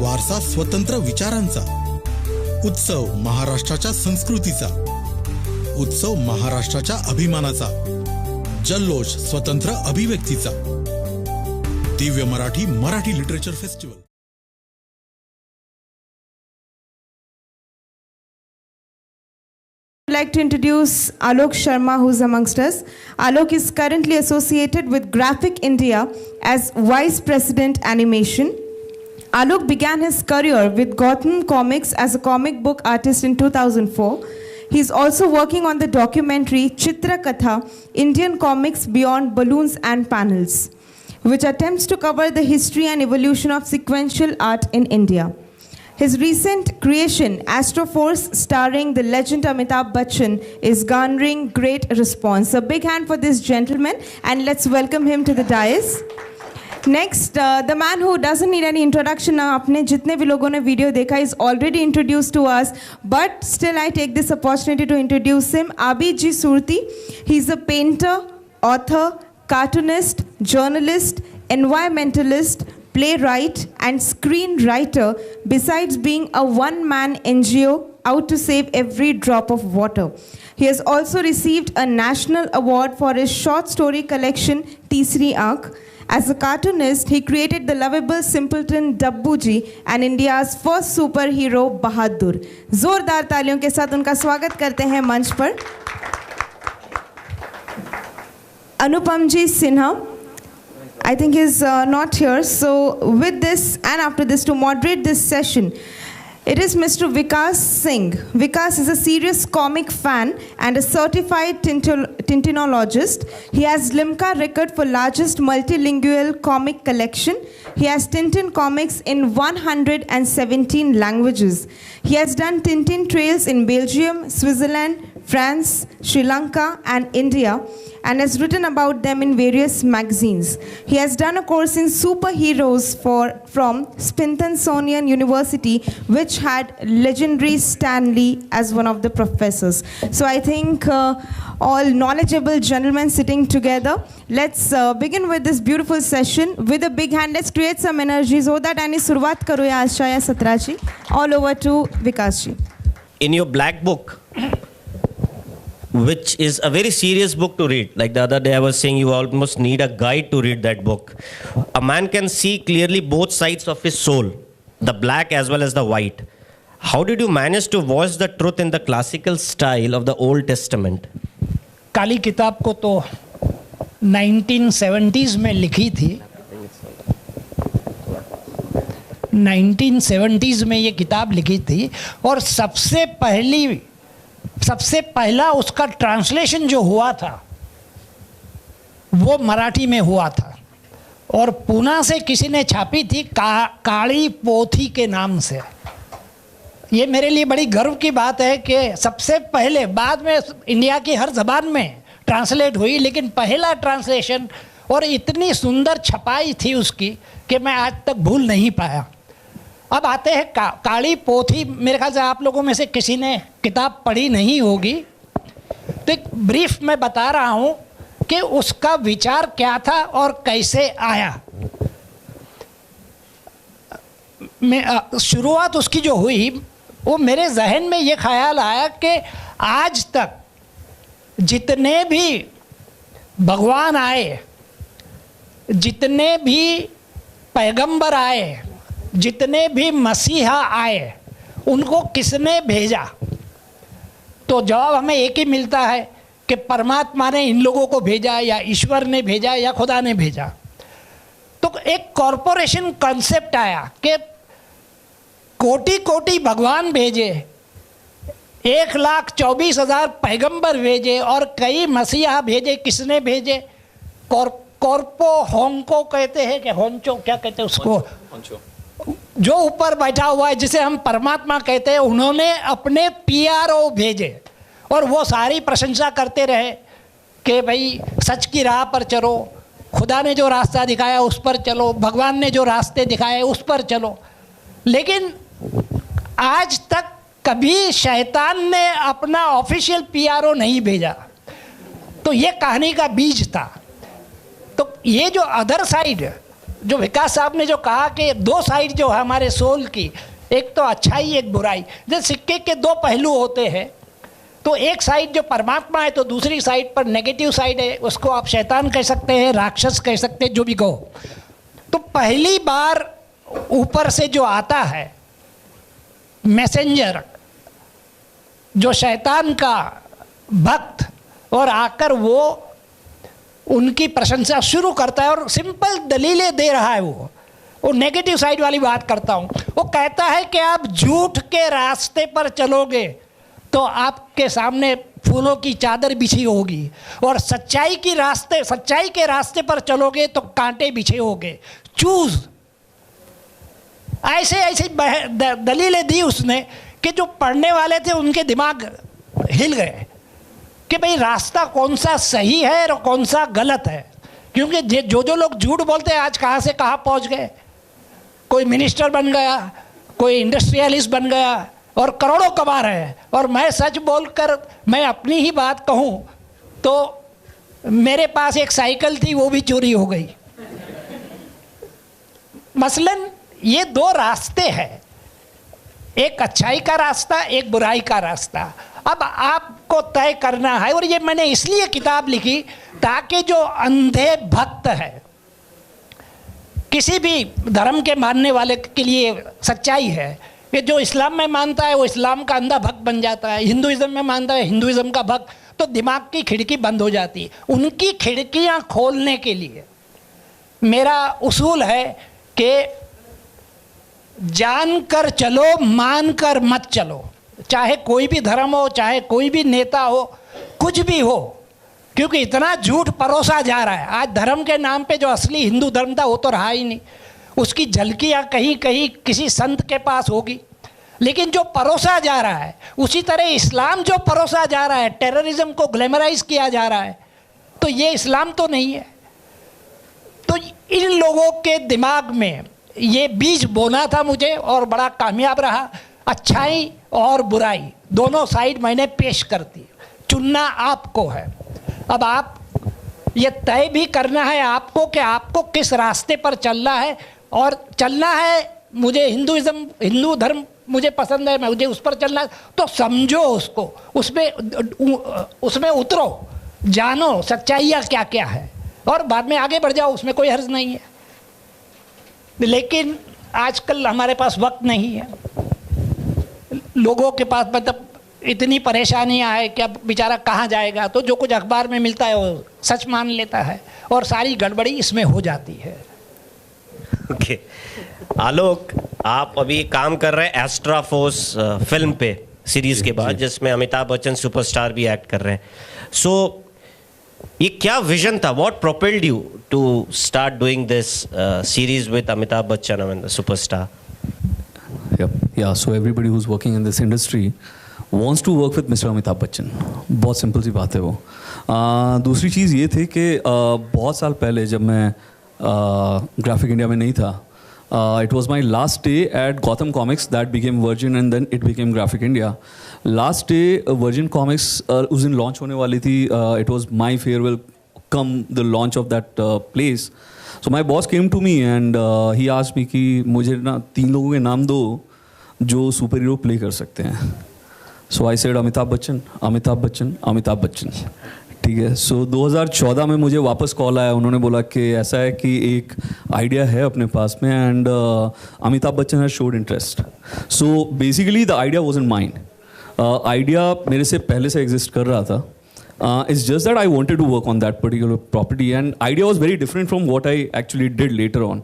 वारसा स्वतंत्र विचारांचा, उत्सव महाराष्ट्राच्या संस्कृतीचा, उत्सव महाराष्ट्राच्या अभिमानाचा, जल्लोष स्वतंत्र अभिव्यक्तीचा, Divya Marathi literature festival. I'd like to introduce Alok Sharma, who's amongst us. Alok is currently associated with Graphic India as Vice President Animation. Alok began his career with Gotham Comics as a comic book artist in 2004. He's also working on the documentary Chitra Katha, Indian Comics Beyond Balloons and Panels, which attempts to cover the history and evolution of sequential art in India. His recent creation, Astroforce, starring the legend Amitabh Bachchan, is garnering great response. A big hand for this gentleman, and let's welcome him to the dais. Next, the man who doesn't need any introduction, apne jitne bhi logon ne video dekha is already introduced to us, but still I take this opportunity to introduce him. Abid Ji Surti. He's a painter, author, cartoonist, journalist, environmentalist, playwright and screenwriter, besides being a one-man NGO out to save every drop of water. He has also received a national award for his short story collection, Teesri Aankh. As a cartoonist, he created the lovable simpleton Dabbu Ji and India's first superhero, Bahadur. जोरदार तालियों के साथ उनका स्वागत करते हैं मंच पर. Anupam Ji Sinha, I think is not here. So with this and after this, to moderate this session, it is Mr. Vikas Singh. Vikas is a serious comic fan and a certified Tintinologist. He has Limca record for largest multilingual comic collection. He has Tintin comics in 117 languages. He has done Tintin trails in Belgium, Switzerland, France, Sri Lanka and India, and has written about them in various magazines. He has done a course in superheroes from Smithsonian University, which had legendary Stan Lee as one of the professors. So I think all knowledgeable gentlemen sitting together. Let's begin with this beautiful session with a big hand. Let's create some energy so that ani suruwaat karuya Ashaya Satraji. All over to Vikas ji. In your black book, which is a very serious book to read. Like the other day I was saying, you almost need a guide to read that book. A man can see clearly both sides of his soul, the black as well as the white. How did you manage to voice the truth in the classical style of the Old Testament? काली किताब को तो 1970s में लिखी थी. 1970s में ये किताब लिखी थी और सबसे पहला उसका ट्रांसलेशन जो हुआ था वो मराठी में हुआ था और पूना से किसी ने छापी थी काली पोथी के नाम से. ये मेरे लिए बड़ी गर्व की बात है कि सबसे पहले, बाद में इंडिया की हर ज़बान में ट्रांसलेट हुई, लेकिन पहला ट्रांसलेशन और इतनी सुंदर छपाई थी उसकी कि मैं आज तक भूल नहीं पाया. अब आते हैं काली पोथी. मेरे ख्याल से आप लोगों में से किसी ने किताब पढ़ी नहीं होगी, तो एक ब्रीफ में बता रहा हूँ कि उसका विचार क्या था और कैसे आया. शुरुआत उसकी जो हुई वो मेरे जहन में ये ख्याल आया कि आज तक जितने भी भगवान आए, जितने भी पैगंबर आए, जितने भी मसीहा आए, उनको किसने भेजा? तो जवाब हमें एक ही मिलता है कि परमात्मा ने इन लोगों को भेजा, या ईश्वर ने भेजा, या खुदा ने भेजा. तो एक कॉरपोरेशन कॉन्सेप्ट आया कि कोटि कोटि भगवान भेजे, 1,24,000 पैगंबर भेजे और कई मसीहा भेजे. किसने भेजे? कॉर्पो होंको कहते हैं कि होंचो, क्या कहते हैं उसको, जो ऊपर बैठा हुआ है जिसे हम परमात्मा कहते हैं, उन्होंने अपने PRO भेजे और वो सारी प्रशंसा करते रहे कि भाई सच की राह पर चलो, खुदा ने जो रास्ता दिखाया उस पर चलो, भगवान ने जो रास्ते दिखाए उस पर चलो. लेकिन आज तक कभी शैतान ने अपना ऑफिशियल PRO नहीं भेजा. तो ये कहानी का बीज था. तो ये जो अदर साइड जो विकास साहब ने जो कहा कि दो साइड जो है हमारे सोल की, एक तो अच्छाई एक बुराई, जैसे सिक्के के दो पहलू होते हैं, तो एक साइड जो परमात्मा है तो दूसरी साइड पर नेगेटिव साइड है, उसको आप शैतान कह सकते हैं, राक्षस कह सकते हैं, जो भी कहो। तो पहली बार ऊपर से जो आता है मैसेंजर, जो शैतान का भक्त, और आकर वो उनकी प्रशंसा शुरू करता है और सिंपल दलीलें दे रहा है। वो नेगेटिव साइड वाली बात करता हूँ। वो कहता है कि आप झूठ के रास्ते पर चलोगे तो आपके सामने फूलों की चादर बिछी होगी, और सच्चाई के रास्ते पर चलोगे तो कांटे बिछे होंगे। चूज। ऐसे ऐसे दलीलें दी उसने कि जो पढ़ने वाले थे उनके दिमाग हिल गए कि भाई रास्ता कौन सा सही है और कौन सा गलत है। क्योंकि जो लोग झूठ बोलते हैं आज कहाँ से कहाँ पहुँच गए। कोई मिनिस्टर बन गया, कोई इंडस्ट्रियलिस्ट बन गया और करोड़ों कमा रहे हैं। और मैं सच बोलकर मैं अपनी ही बात कहूँ तो मेरे पास एक साइकिल थी, वो भी चोरी हो गई। मसलन ये दो रास्ते हैं, एक अच्छाई का रास्ता, एक बुराई का रास्ता। अब आपको तय करना है। और ये मैंने इसलिए किताब लिखी ताकि जो अंधे भक्त है, किसी भी धर्म के मानने वाले के लिए सच्चाई है कि जो इस्लाम में मानता है वो इस्लाम का अंधा भक्त बन जाता है, हिंदुइज्म में मानता है हिंदुइज्म का भक्त, तो दिमाग की खिड़की बंद हो जाती है। उनकी खिड़कियां खोलने के लिए मेरा उसूल है कि जानकर चलो, मानकर मत चलो। चाहे कोई भी धर्म हो, चाहे कोई भी नेता हो, कुछ भी हो, क्योंकि इतना झूठ परोसा जा रहा है। आज धर्म के नाम पे जो असली हिंदू धर्म था वो तो रहा ही नहीं। उसकी झलकियाँ कहीं कहीं किसी संत के पास होगी, लेकिन जो परोसा जा रहा है, उसी तरह इस्लाम जो परोसा जा रहा है, टेररिज्म को ग्लैमराइज किया जा रहा है, तो ये इस्लाम तो नहीं है। तो इन लोगों के दिमाग में ये बीज बोना था मुझे, और बड़ा कामयाब रहा। अच्छाई और बुराई दोनों साइड मैंने पेश कर दी। चुनना आपको है। अब आप ये तय भी करना है आपको कि आपको किस रास्ते पर चलना है। और चलना है, मुझे हिंदू धर्म मुझे पसंद है, मुझे उस पर चलना है, तो समझो उसको, उसमें उतरो, जानो सच्चाइयाँ क्या क्या है, और बाद में आगे बढ़ जाओ, उसमें कोई हर्ज नहीं है। लेकिन आजकल हमारे पास वक्त नहीं है, लोगों के पास मतलब इतनी परेशानियां है कि अब बेचारा कहाँ जाएगा। तो जो कुछ अखबार में मिलता है वो सच मान लेता है, और सारी गड़बड़ी इसमें हो जाती है। ओके आलोक, आप अभी काम कर रहे हैं एस्ट्रा फोर्स फिल्म पे, सीरीज के बाद, जिसमें अमिताभ बच्चन सुपरस्टार भी एक्ट कर रहे हैं। सो ये क्या विजन था? What propelled you to start doing this series with Amitabh Bachchan and the superstar? Yeah, so everybody who's working in this industry wants to work with Mr. Amitabh Bachchan. बहुत सिंपल सी बात है वो। दूसरी चीज़ ये थी कि बहुत साल पहले जब मैं ग्राफिक इंडिया में नहीं था, it was my last day at Gotham Comics that became Virgin and then it became Graphic India. Last day Virgin Comics उस दिन लॉन्च होने वाली थी। It was my farewell come the launch of that place. So my boss came to me and he asked me कि मुझे ना 3 लोगों के नाम दो जो सुपर हीरो प्ले कर सकते हैं। So I said Amitabh Bachchan, Amitabh Bachchan, Amitabh Bachchan. ठीक है। सो 2014 में मुझे वापस कॉल आया, उन्होंने बोला कि ऐसा है कि एक आइडिया है अपने पास में and Amitabh Bachchan has showed interest. So basically the idea was in mind. Idea मेरे से पहले से एग्जिस्ट कर रहा था। It's just that I wanted to work on that particular property and idea was very different from what I actually did later on.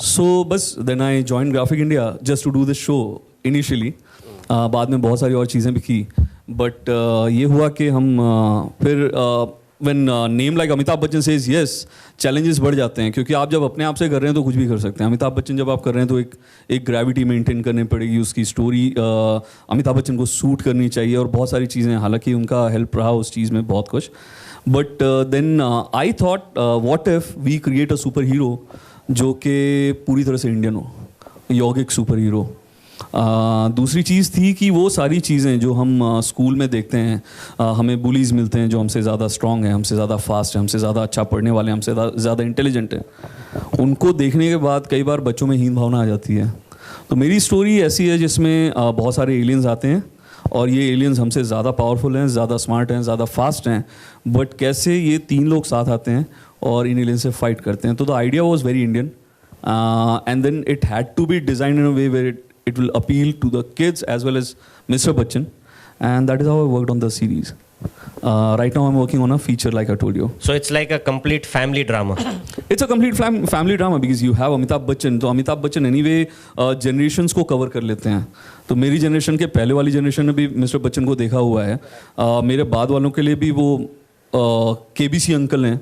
So बस then I joined Graphic India just to do this show initially. बाद में बहुत सारी और चीज़ें भी की, but ये हुआ कि हम फिर when name like Amitabh Bachchan says yes, challenges बढ़ जाते हैं, क्योंकि आप जब अपने आप से कर रहे हैं तो कुछ भी कर सकते हैं। अमिताभ बच्चन जब आप कर रहे हैं तो एक ग्रेविटी मेंटेन करनी पड़ेगी, उसकी स्टोरी अमिताभ बच्चन को सूट करनी चाहिए और बहुत सारी चीज़ें। हालांकि उनका हेल्प रहा उस चीज़ में बहुत कुछ, but then I thought what if we create a super hero जो कि पूरी तरह से इंडियन हो, यौगिक सुपर हीरो। दूसरी चीज़ थी कि वो सारी चीज़ें जो हम स्कूल में देखते हैं, हमें बुलीज मिलते हैं जो हमसे ज़्यादा स्ट्रांग हैं, हमसे ज़्यादा फास्ट हैं, हमसे ज़्यादा अच्छा पढ़ने वाले हैं, हमसे ज़्यादा इंटेलिजेंट हैं, उनको देखने के बाद कई बार बच्चों में हीन भावना आ जाती है। तो मेरी स्टोरी ऐसी है जिसमें बहुत सारे एलियंस आते हैं और ये एलियंस हमसे ज़्यादा पावरफुल हैं, ज़्यादा स्मार्ट हैं, ज़्यादा फास्ट हैं, बट कैसे ये 3 लोग साथ आते हैं और इन एलियंस से फाइट करते हैं। तो the idea was very Indian and then it had to be designed in a way where it will appeal to the kids as well as Mr. Bachchan, and that is how I worked on the series. Right now I'm working on a feature like I told you. So it's like a complete family drama. It's a complete family drama because you have Amitabh Bachchan. तो Amitabh Bachchan anyway generations को cover कर लेते हैं। तो मेरी generation के पहले वाली जनरेशन ने भी मिस्टर बच्चन को देखा हुआ है, मेरे बाद वालों के लिए भी वो केबीसी अंकल हैं,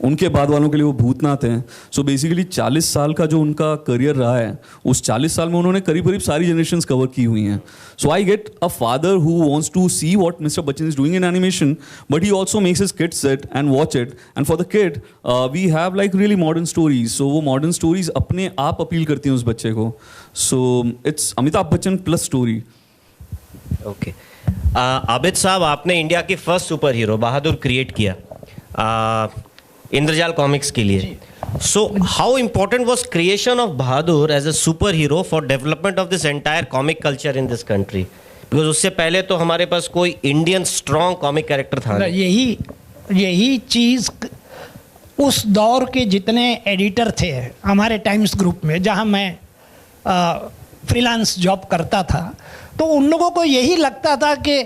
उनके बाद वालों के लिए वो भूतनाथ हैं। सो बेसिकली 40 साल का जो उनका करियर रहा है, उस 40 साल में उन्होंने करीब करीब सारी जनरेशन्स कवर की हुई हैं। So I get a father who wants to see what mister Bachchan is doing in animation, but he also makes his kids sit and watch it, and for the kid we have like really modern stories. So वो modern stories अपने आप appeal करती हैं उस बच्चे को। So it's Amitabh Bachchan plus story. Okay, Abid साहब, आपने इंडिया की first super hero Bahadur create किया इंद्रजाल कॉमिक्स के लिए। So how important was creation of Bahadur as a super hero for development of this entire comic culture in this country? Because उससे पहले तो हमारे पास कोई इंडियन स्ट्रॉन्ग कॉमिक कैरेक्टर था नहीं। यही चीज़ उस दौर के जितने एडिटर थे हमारे टाइम्स ग्रुप में, जहाँ मैं फ्रीलांस जॉब करता था, तो उन लोगों को यही लगता था कि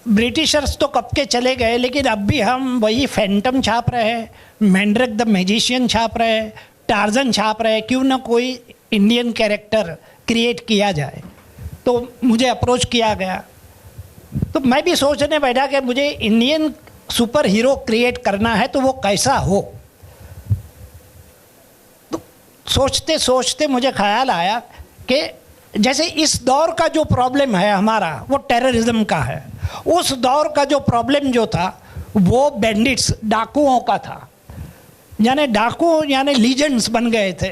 ब्रिटिशर्स तो कब के चले गए, लेकिन अब भी हम वही फैंटम छाप रहे हैं, मैंड्रिक द मैजिशियन छाप रहे हैं, टार्जन छाप रहे हैं, क्यों ना कोई इंडियन कैरेक्टर क्रिएट किया जाए। तो मुझे अप्रोच किया गया, तो मैं भी सोचने बैठा कि मुझे इंडियन सुपर हीरो क्रिएट करना है, तो वो कैसा हो। तो सोचते सोचते मुझे ख्याल आया कि जैसे इस दौर का जो प्रॉब्लम है हमारा, वो टेररिज्म का है। उस दौर का जो प्रॉब्लम जो था वो बैंडिट्स, डाकुओं का था। यानी डाकू यानी लीजेंड्स बन गए थे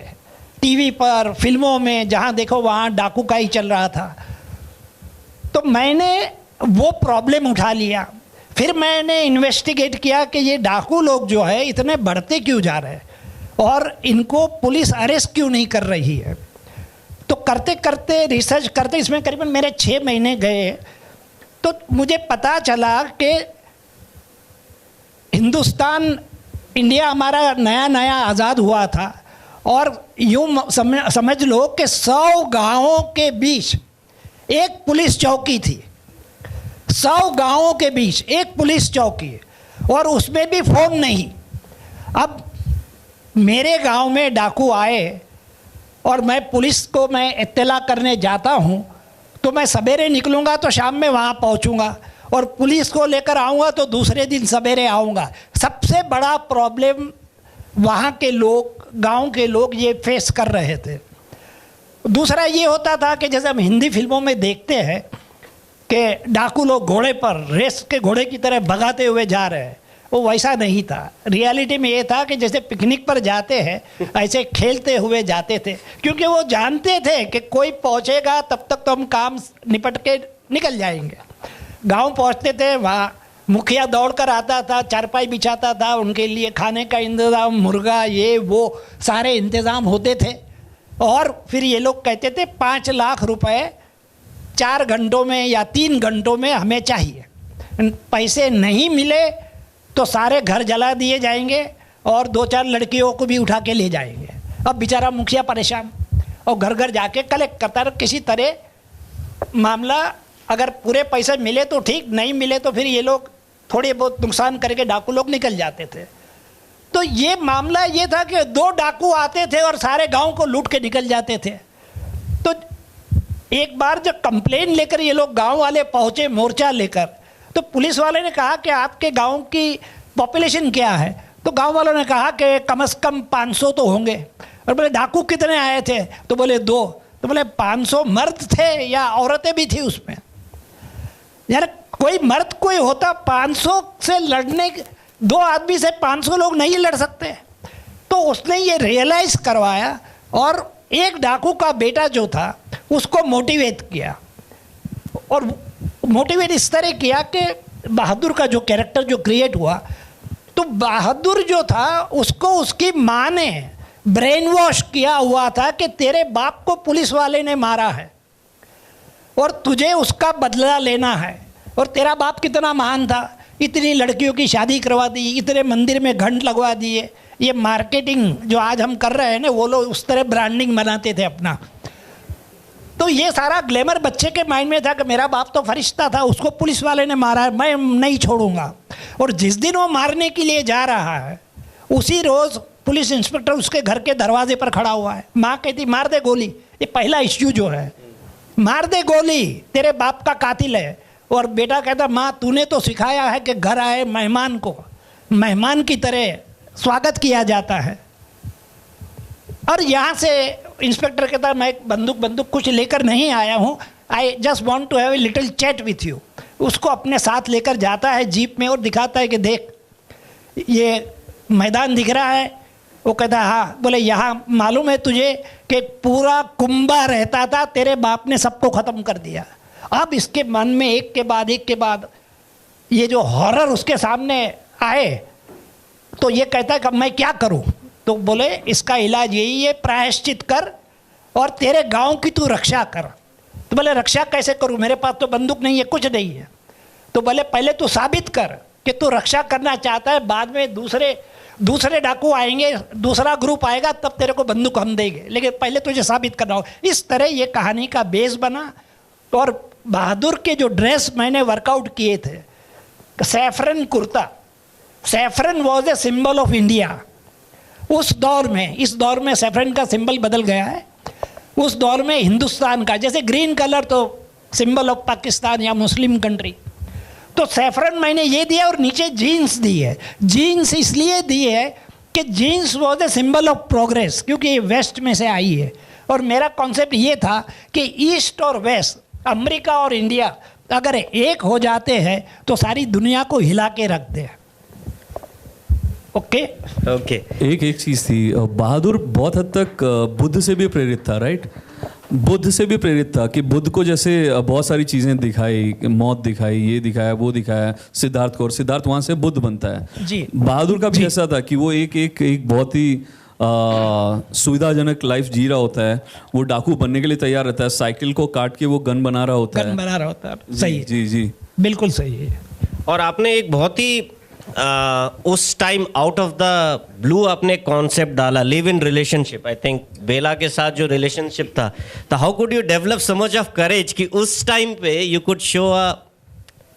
टीवी पर, फिल्मों में, जहाँ देखो वहाँ डाकू का ही चल रहा था। तो मैंने वो प्रॉब्लम उठा लिया, फिर मैंने इन्वेस्टिगेट किया कि ये डाकू लोग जो है इतने बढ़ते क्यों जा रहे हैं और इनको पुलिस अरेस्ट क्यों नहीं कर रही है। तो करते करते रिसर्च करते इसमें करीबन मेरे 6 महीने गए, तो मुझे पता चला कि हिंदुस्तान, इंडिया हमारा नया नया आज़ाद हुआ था और यूँ समझ लो कि 100 गांवों के बीच एक पुलिस चौकी थी। 100 गांवों के बीच एक पुलिस चौकी, और उसमें भी फ़ोन नहीं। अब मेरे गांव में डाकू आए और मैं पुलिस को मैं इत्तला करने जाता हूँ, तो मैं सवेरे निकलूँगा तो शाम में वहाँ पहुँचूँगा, और पुलिस को लेकर आऊँगा तो दूसरे दिन सवेरे आऊँगा। सबसे बड़ा प्रॉब्लम वहाँ के लोग, गांव के लोग ये फेस कर रहे थे। दूसरा ये होता था कि जैसे हम हिंदी फिल्मों में देखते हैं कि डाकू लोग घोड़े पर, रेस के घोड़े की तरह भगाते हुए जा रहे हैं, वो वैसा नहीं था। रियलिटी में ये था कि जैसे पिकनिक पर जाते हैं ऐसे खेलते हुए जाते थे, क्योंकि वो जानते थे कि कोई पहुंचेगा तब तक तो हम काम निपट के निकल जाएंगे। गांव पहुंचते थे, वहाँ मुखिया दौड़ कर आता था, चारपाई बिछाता था, उनके लिए खाने का इंतज़ाम, मुर्गा, ये वो सारे इंतज़ाम होते थे। और फिर ये लोग कहते थे 5 लाख रुपए 4 घंटों में या 3 घंटों में हमें चाहिए। पैसे नहीं मिले तो सारे घर जला दिए जाएंगे और 2-4 लड़कियों को भी उठा के ले जाएंगे। अब बेचारा मुखिया परेशान, और घर घर जाके कलेक्ट करता रहा। किसी तरह मामला, अगर पूरे पैसे मिले तो ठीक, नहीं मिले तो फिर ये लोग थोड़े बहुत नुकसान करके डाकू लोग निकल जाते थे। तो ये मामला ये था कि 2 डाकू आते थे और सारे गांव को लूट के निकल जाते थे। तो एक बार जब कंप्लेन लेकर ये लोग गांव वाले पहुंचे मोर्चा लेकर, तो पुलिस वाले ने कहा कि आपके गांव की पॉपुलेशन क्या है? तो गांव वालों ने कहा कि कम से कम 500 तो होंगे। और बोले डाकू कितने आए थे? तो बोले 2। तो बोले 500 मर्द थे या औरतें भी थी उसमें? यार कोई मर्द कोई होता, 500 से लड़ने, 2 आदमी से 500 लोग नहीं लड़ सकते। तो उसने ये रियलाइज़ करवाया, और एक डाकू का बेटा जो था उसको मोटिवेट किया, और मोटिवेट इस तरह किया कि बहादुर का जो कैरेक्टर जो क्रिएट हुआ, तो बहादुर जो था उसको उसकी माँ ने ब्रेन वॉश किया हुआ था कि तेरे बाप को पुलिस वाले ने मारा है और तुझे उसका बदला लेना है, और तेरा बाप कितना महान था, इतनी लड़कियों की शादी करवा दी, इतने मंदिर में घंट लगवा दिए। ये मार्केटिंग जो आज हम कर रहे हैं ना, वो लोग उस तरह ब्रांडिंग बनाते थे अपना। तो ये सारा ग्लैमर बच्चे के माइंड में था कि मेरा बाप तो फरिश्ता था, उसको पुलिस वाले ने मारा है, मैं नहीं छोड़ूंगा। और जिस दिन वो मारने के लिए जा रहा है, उसी रोज़ पुलिस इंस्पेक्टर उसके घर के दरवाजे पर खड़ा हुआ है। माँ कहती मार दे गोली, ये पहला इश्यू जो है, मार दे गोली, तेरे बाप का कातिल है। और बेटा कहता माँ तूने तो सिखाया है कि घर आए मेहमान को मेहमान की तरह स्वागत किया जाता है। और यहाँ से इंस्पेक्टर कहता मैं बंदूक कुछ लेकर नहीं आया हूँ, I just want to have a little chat with you. उसको अपने साथ लेकर जाता है जीप में और दिखाता है कि देख ये मैदान दिख रहा है। वो कहता है हाँ। बोले यहाँ मालूम है तुझे कि पूरा कुंभा रहता था, तेरे बाप ने सबको ख़त्म कर दिया। अब इसके मन में एक के बाद ये जो हॉरर उसके सामने आए, तो ये कहता है कि मैं क्या करूं? तो बोले इसका इलाज यही है, प्रायश्चित कर और तेरे गांव की तू रक्षा कर। तो बोले रक्षा कैसे करूं, मेरे पास तो बंदूक नहीं है, कुछ नहीं है। तो बोले पहले तू साबित कर कि तू रक्षा करना चाहता है, बाद में दूसरे डाकू आएंगे, दूसरा ग्रुप आएगा, तब तेरे को बंदूक हम देंगे, लेकिन पहले तुझे साबित करना होगा। इस तरह ये कहानी का बेस बना। और बहादुर के जो ड्रेस मैंने वर्कआउट किए थे, saffron kurta, saffron was a symbol of India उस दौर में। इस दौर में सैफरन का सिंबल बदल गया है। उस दौर में हिंदुस्तान का, जैसे ग्रीन कलर तो सिंबल ऑफ पाकिस्तान या मुस्लिम कंट्री, तो सैफरन मैंने ये दिया और नीचे जीन्स दी है। जीन्स इसलिए दी है कि jeans was a symbol of progress, क्योंकि ये वेस्ट में से आई है। और मेरा कॉन्सेप्ट ये था कि ईस्ट और वेस्ट, अमेरिका और इंडिया अगर एक हो जाते हैं तो सारी दुनिया को हिला के रखते हैं। ओके। एक चीज़ थी, बहादुर बहुत हद तक बुद्ध से भी प्रेरित था, राइट? बुद्ध से भी प्रेरित था कि बुद्ध को जैसे बहुत सारी चीज़ें दिखाई, मौत दिखाई, ये दिखाया, वो दिखाया, सिद्धार्थ को, और सिद्धार्थ वहाँ से बुद्ध बनता है। जी। बहादुर का भी ऐसा था कि वो एक बहुत ही सुविधाजनक लाइफ जी रहा होता है। वो डाकू बनने के लिए तैयार रहता है, साइकिल को काट के वो गन बना रहा होता है। सही है। जी बिल्कुल सही है। और आपने एक बहुत ही उस time out of the blue आपने कॉन्सेप्ट डाला, live in relationship. I think Bela के साथ जो रिलेशनशिप था, तो how could you develop so much of courage कि उस टाइम पे you could show a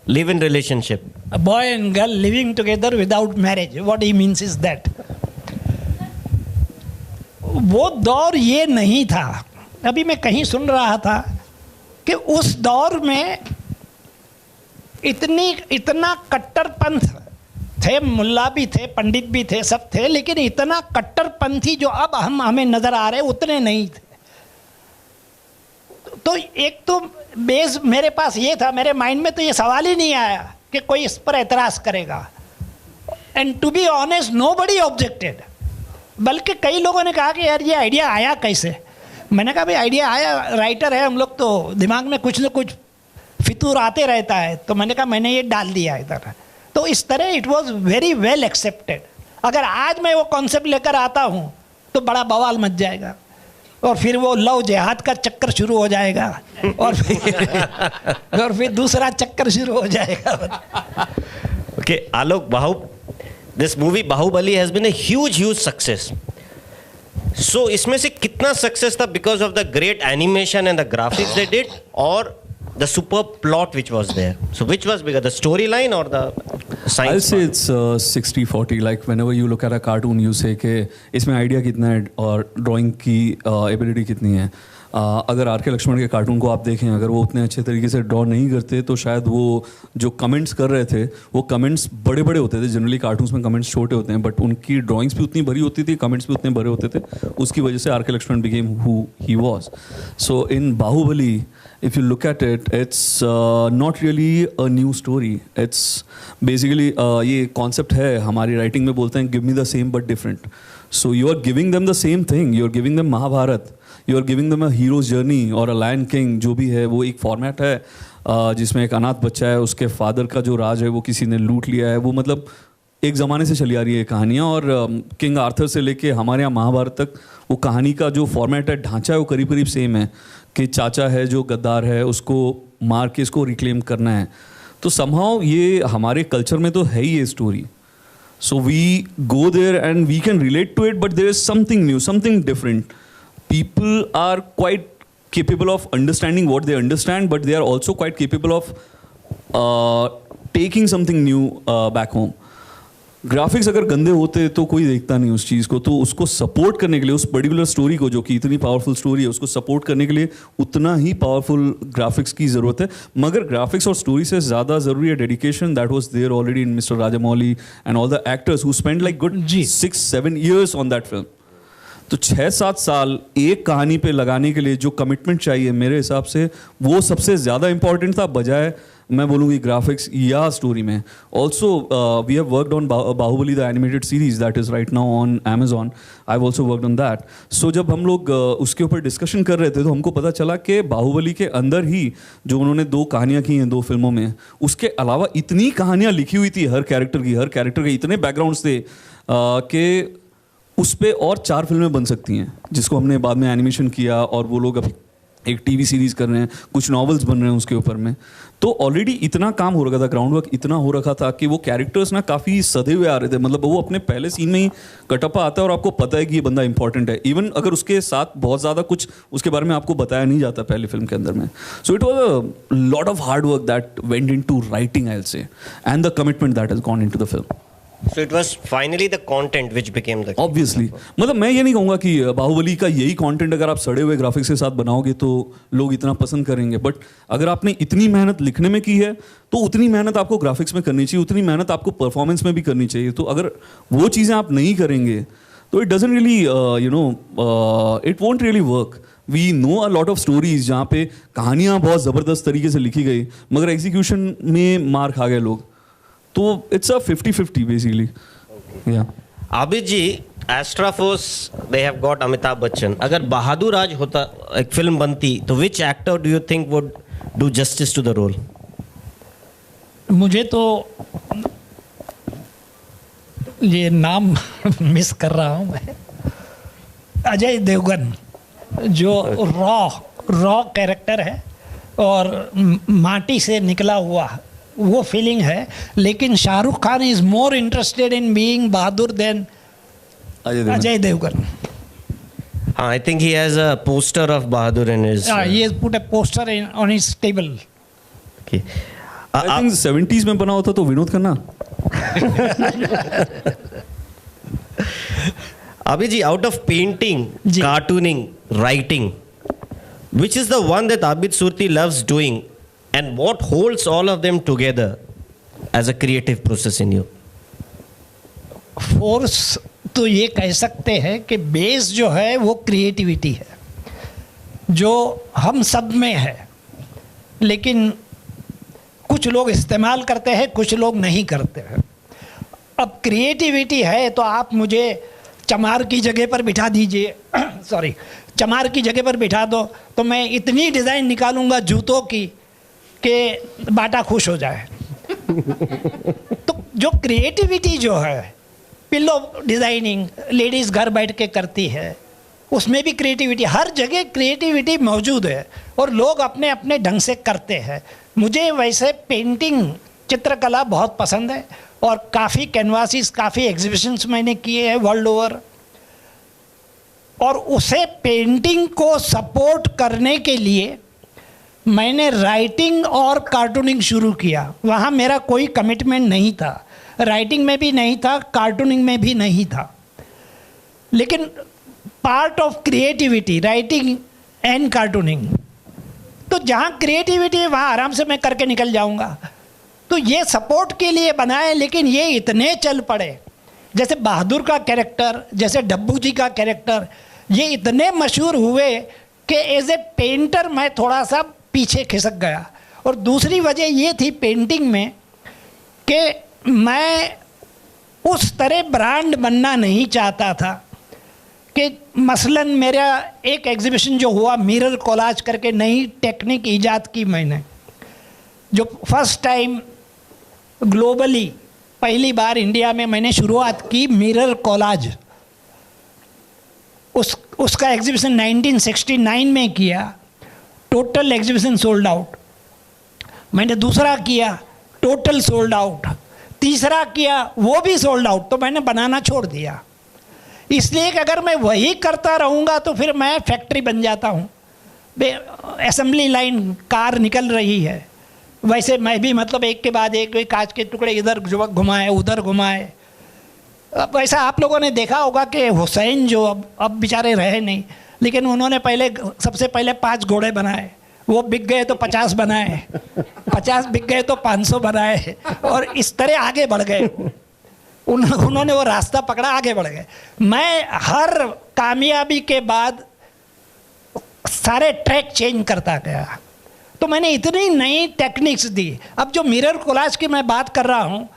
live in relationship? A boy and girl living together without marriage, what he means is that वो दौर ये नहीं था। अभी मैं कहीं सुन रहा था कि उस दौर में इतना कट्टरपंथ थे, मुल्ला भी थे, पंडित भी थे, सब थे, लेकिन इतना कट्टरपंथी जो अब हमें नजर आ रहे उतने नहीं थे। तो एक तो बेस मेरे पास ये था, मेरे माइंड में तो ये सवाल ही नहीं आया कि कोई इस पर एतराज करेगा। And to be honest nobody objected. बल्कि कई लोगों ने कहा कि यार ये आइडिया आया कैसे। मैंने कहा भाई आइडिया आया, राइटर है हम लोग, तो दिमाग में कुछ ना कुछ फितूर आते रहता है, तो मैंने कहा मैंने ये डाल दिया इधर। तो इस तरह it was very well accepted. अगर आज मैं वो कॉन्सेप्ट लेकर आता हूँ तो बड़ा बवाल मच जाएगा, और फिर वो लव जिहाद का चक्कर शुरू हो जाएगा, और फिर दूसरा चक्कर शुरू हो जाएगा। Okay Alok, this movie Bahubali has been a huge success. So इसमें से कितना सक्सेस था because of the great animation and the graphics they did, or the superb plot which was there? So which was bigger, the storyline or the science? I'll say it's 60-40. Like whenever you look at a cartoon, you say कि इसमें idea कितना है और drawing की ability कितनी है। अगर are K Lakshman के कार्टून को आप देखें, अगर वो उतने अच्छे तरीके से ड्रॉ नहीं करते तो शायद वो जो कमेंट्स कर रहे थे वो कमेंट्स बड़े बड़े होते थे। जनरली कार्टून्स में कमेंट्स छोटे होते हैं, बट उनकी ड्राइंग्स भी उतनी बड़ी होती थी, कमेंट्स भी उतने बड़े होते थे। उसकी वजह से R K Laxman became who he was. So in Baahubali if you look at it, it's not really a new story. It's basically ये concept है हमारी writing में बोलते हैं give me the same but different. So you are giving them the same thing. You are giving them Mahabharat. You are giving them a hero's journey और a lion king जो भी है वो एक फॉर्मेट है जिसमें एक अनाथ बच्चा है, उसके फादर का जो राज है वो किसी ने लूट लिया है। वो मतलब एक ज़माने से चली आ रही है कहानियाँ, और किंग आर्थर से लेके हमारे यहाँ महाभारत तक वो कहानी का जो फॉर्मेट है, ढांचा है, वो करीब करीब सेम है कि चाचा है जो गद्दार है, उसको मार के इसको रिक्लेम करना है। तो समहाउ ये हमारे कल्चर में तो है ही ये story, so we go there and we can relate to it, but there is something new, something different. People are quite capable of understanding what they understand, but they are also quite capable of taking something new back home. Graphics अगर गंदे होते तो कोई देखता नहीं उस चीज़ को, तो उसको सपोर्ट करने के लिए, उस पर्टिकुलर स्टोरी को जो कि इतनी पावरफुल स्टोरी है, उसको सपोर्ट करने के लिए उतना ही पावरफुल ग्राफिक्स की ज़रूरत है. मगर ग्राफिक्स और स्टोरी से ज़्यादा ज़रूरी है dedication. That was there already in mister Rajamouli and all the actors who spend like good 6-7 years on that film. तो 6-7 साल एक कहानी पे लगाने के लिए जो कमिटमेंट चाहिए, मेरे हिसाब से वो सबसे ज़्यादा इंपॉर्टेंट था, बजाय मैं बोलूँगी ग्राफिक्स या स्टोरी में. Also we have worked on Baahubali the animated series that is right now on Amazon. I have also worked on that. So जब हम लोग उसके ऊपर डिस्कशन कर रहे थे तो हमको पता चला कि बाहुबली के अंदर ही जो उन्होंने 2 कहानियाँ की हैं 2 फिल्मों में, उसके अलावा इतनी कहानियाँ लिखी हुई थी हर कैरेक्टर के इतने बैकग्राउंड्स थे कि उस पर और 4 फिल्में बन सकती हैं, जिसको हमने बाद में एनिमेशन किया और वो लोग अब एक टीवी सीरीज़ कर रहे हैं, कुछ नॉवेल्स बन रहे हैं उसके ऊपर में. तो ऑलरेडी इतना काम हो रखा था, ग्राउंड वर्क इतना हो रखा था कि वो कैरेक्टर्स ना काफ़ी सधे हुए आ रहे थे. मतलब वो अपने पहले सीन में ही कटप्पा आता है और आपको पता है कि ये बंदा इंपॉर्टेंट है, इवन अगर उसके साथ बहुत ज़्यादा कुछ उसके बारे में आपको बताया नहीं जाता पहले फिल्म के अंदर में. So it was a lot of hard work that went into writing, I will say, and the commitment that has gone into the film. So it was finally the content which became the... Obviously. मतलब मैं ये नहीं कहूँगा कि बाहुबली का यही content अगर आप सड़े हुए ग्राफिक्स के साथ बनाओगे तो लोग इतना पसंद करेंगे, बट अगर आपने इतनी मेहनत लिखने में की है तो उतनी मेहनत आपको ग्राफिक्स में करनी चाहिए, उतनी मेहनत आपको परफॉर्मेंस में भी करनी चाहिए. तो अगर वो चीज़ें आप नहीं करेंगे तो it doesn't really it won't really work. We know a lot of stories जहाँ पे कहानियाँ बहुत ज़बरदस्त तरीके से लिखी गई मगर एग्जीक्यूशन में मार खा गए लोग. तो इट्स अ 50-50 बेसिकली. या Abid ji, Astra force they have got Amitabh Bachchan. अगर बहादुर आज होता, एक फिल्म बनती, तो which actor do you think would do justice to the role? मुझे तो ये नाम मिस कर रहा हूँ मैं, अजय देवगन, जो रॉ कैरेक्टर है और माटी से निकला हुआ वो फीलिंग है. लेकिन Shahrukh Khan is more interested in being बहादुर than Ajay Devgn. I think he has a poster of Bahadur in his... he has put a poster on his table. Okay. I think 70s में बना होता तो Vinod Khanna. Abid ji, out of painting, cartooning, writing, which is the one that Abid Surti loves doing? And what holds all of them together as a creative process in you? Force तो ये कह सकते हैं कि बेस जो है वो creativity है, जो हम सब में है, लेकिन कुछ लोग इस्तेमाल करते हैं, कुछ लोग नहीं करते हैं. अब क्रिएटिविटी है तो आप मुझे चमार की जगह पर बिठा दीजिए सॉरी चमार की जगह पर बिठा दो तो मैं इतनी डिज़ाइन निकालूंगा जूतों की कि बाटा खुश हो जाए. तो जो क्रिएटिविटी जो है, पिलो डिज़ाइनिंग लेडीज़ घर बैठ के करती है, उसमें भी क्रिएटिविटी, हर जगह क्रिएटिविटी मौजूद है और लोग अपने अपने ढंग से करते हैं. मुझे वैसे पेंटिंग, चित्रकला बहुत पसंद है और काफ़ी कैनवासिस, काफ़ी एग्जीबिशंस मैंने किए हैं वर्ल्ड ओवर. और उसे पेंटिंग को सपोर्ट करने के लिए मैंने राइटिंग और कार्टूनिंग शुरू किया. वहाँ मेरा कोई कमिटमेंट नहीं था, राइटिंग में भी नहीं था, कार्टूनिंग में भी नहीं था. लेकिन part of creativity, writing and cartooning, तो जहाँ क्रिएटिविटी है वहाँ आराम से मैं करके निकल जाऊँगा. तो ये सपोर्ट के लिए बनाए, लेकिन ये इतने चल पड़े, जैसे बहादुर का कैरेक्टर, जैसे डब्बू जी का कैरेक्टर, ये इतने मशहूर हुए कि एज ए पेंटर मैं थोड़ा सा पीछे खिसक गया. और दूसरी वजह ये थी पेंटिंग में कि मैं उस तरह ब्रांड बनना नहीं चाहता था कि मसलन मेरा एक एग्जीबिशन जो हुआ मिरर कोलाज करके नई टेक्निक ईजाद की मैंने, जो फर्स्ट टाइम ग्लोबली पहली बार इंडिया में मैंने शुरुआत की मिरर कोलाज, उसका एग्जीबिशन 1969 में किया, टोटल एग्जीबिशन सोल्ड आउट। मैंने दूसरा किया, टोटल सोल्ड आउट। तीसरा किया, वो भी सोल्ड आउट। तो मैंने बनाना छोड़ दिया, इसलिए कि अगर मैं वही करता रहूँगा तो फिर मैं फैक्ट्री बन जाता हूँ। असेंबली लाइन कार निकल रही है, वैसे मैं भी मतलब एक के बाद एक कांच के टुकड़े इधर घुमाए उधर घुमाए। वैसा आप लोगों ने देखा होगा कि हुसैन जो अब बेचारे रहे नहीं, लेकिन उन्होंने सबसे पहले 5 घोड़े बनाए, वो बिक गए तो 50 बनाए, 50 बिक गए तो 500 बनाए, और इस तरह आगे बढ़ गए। उन्होंने वो रास्ता पकड़ा, आगे बढ़ गए। मैं हर कामयाबी के बाद सारे ट्रैक चेंज करता गया, तो मैंने इतनी नई टेक्निक्स दी। अब जो मिरर कोलाज की मैं बात कर रहा हूँ,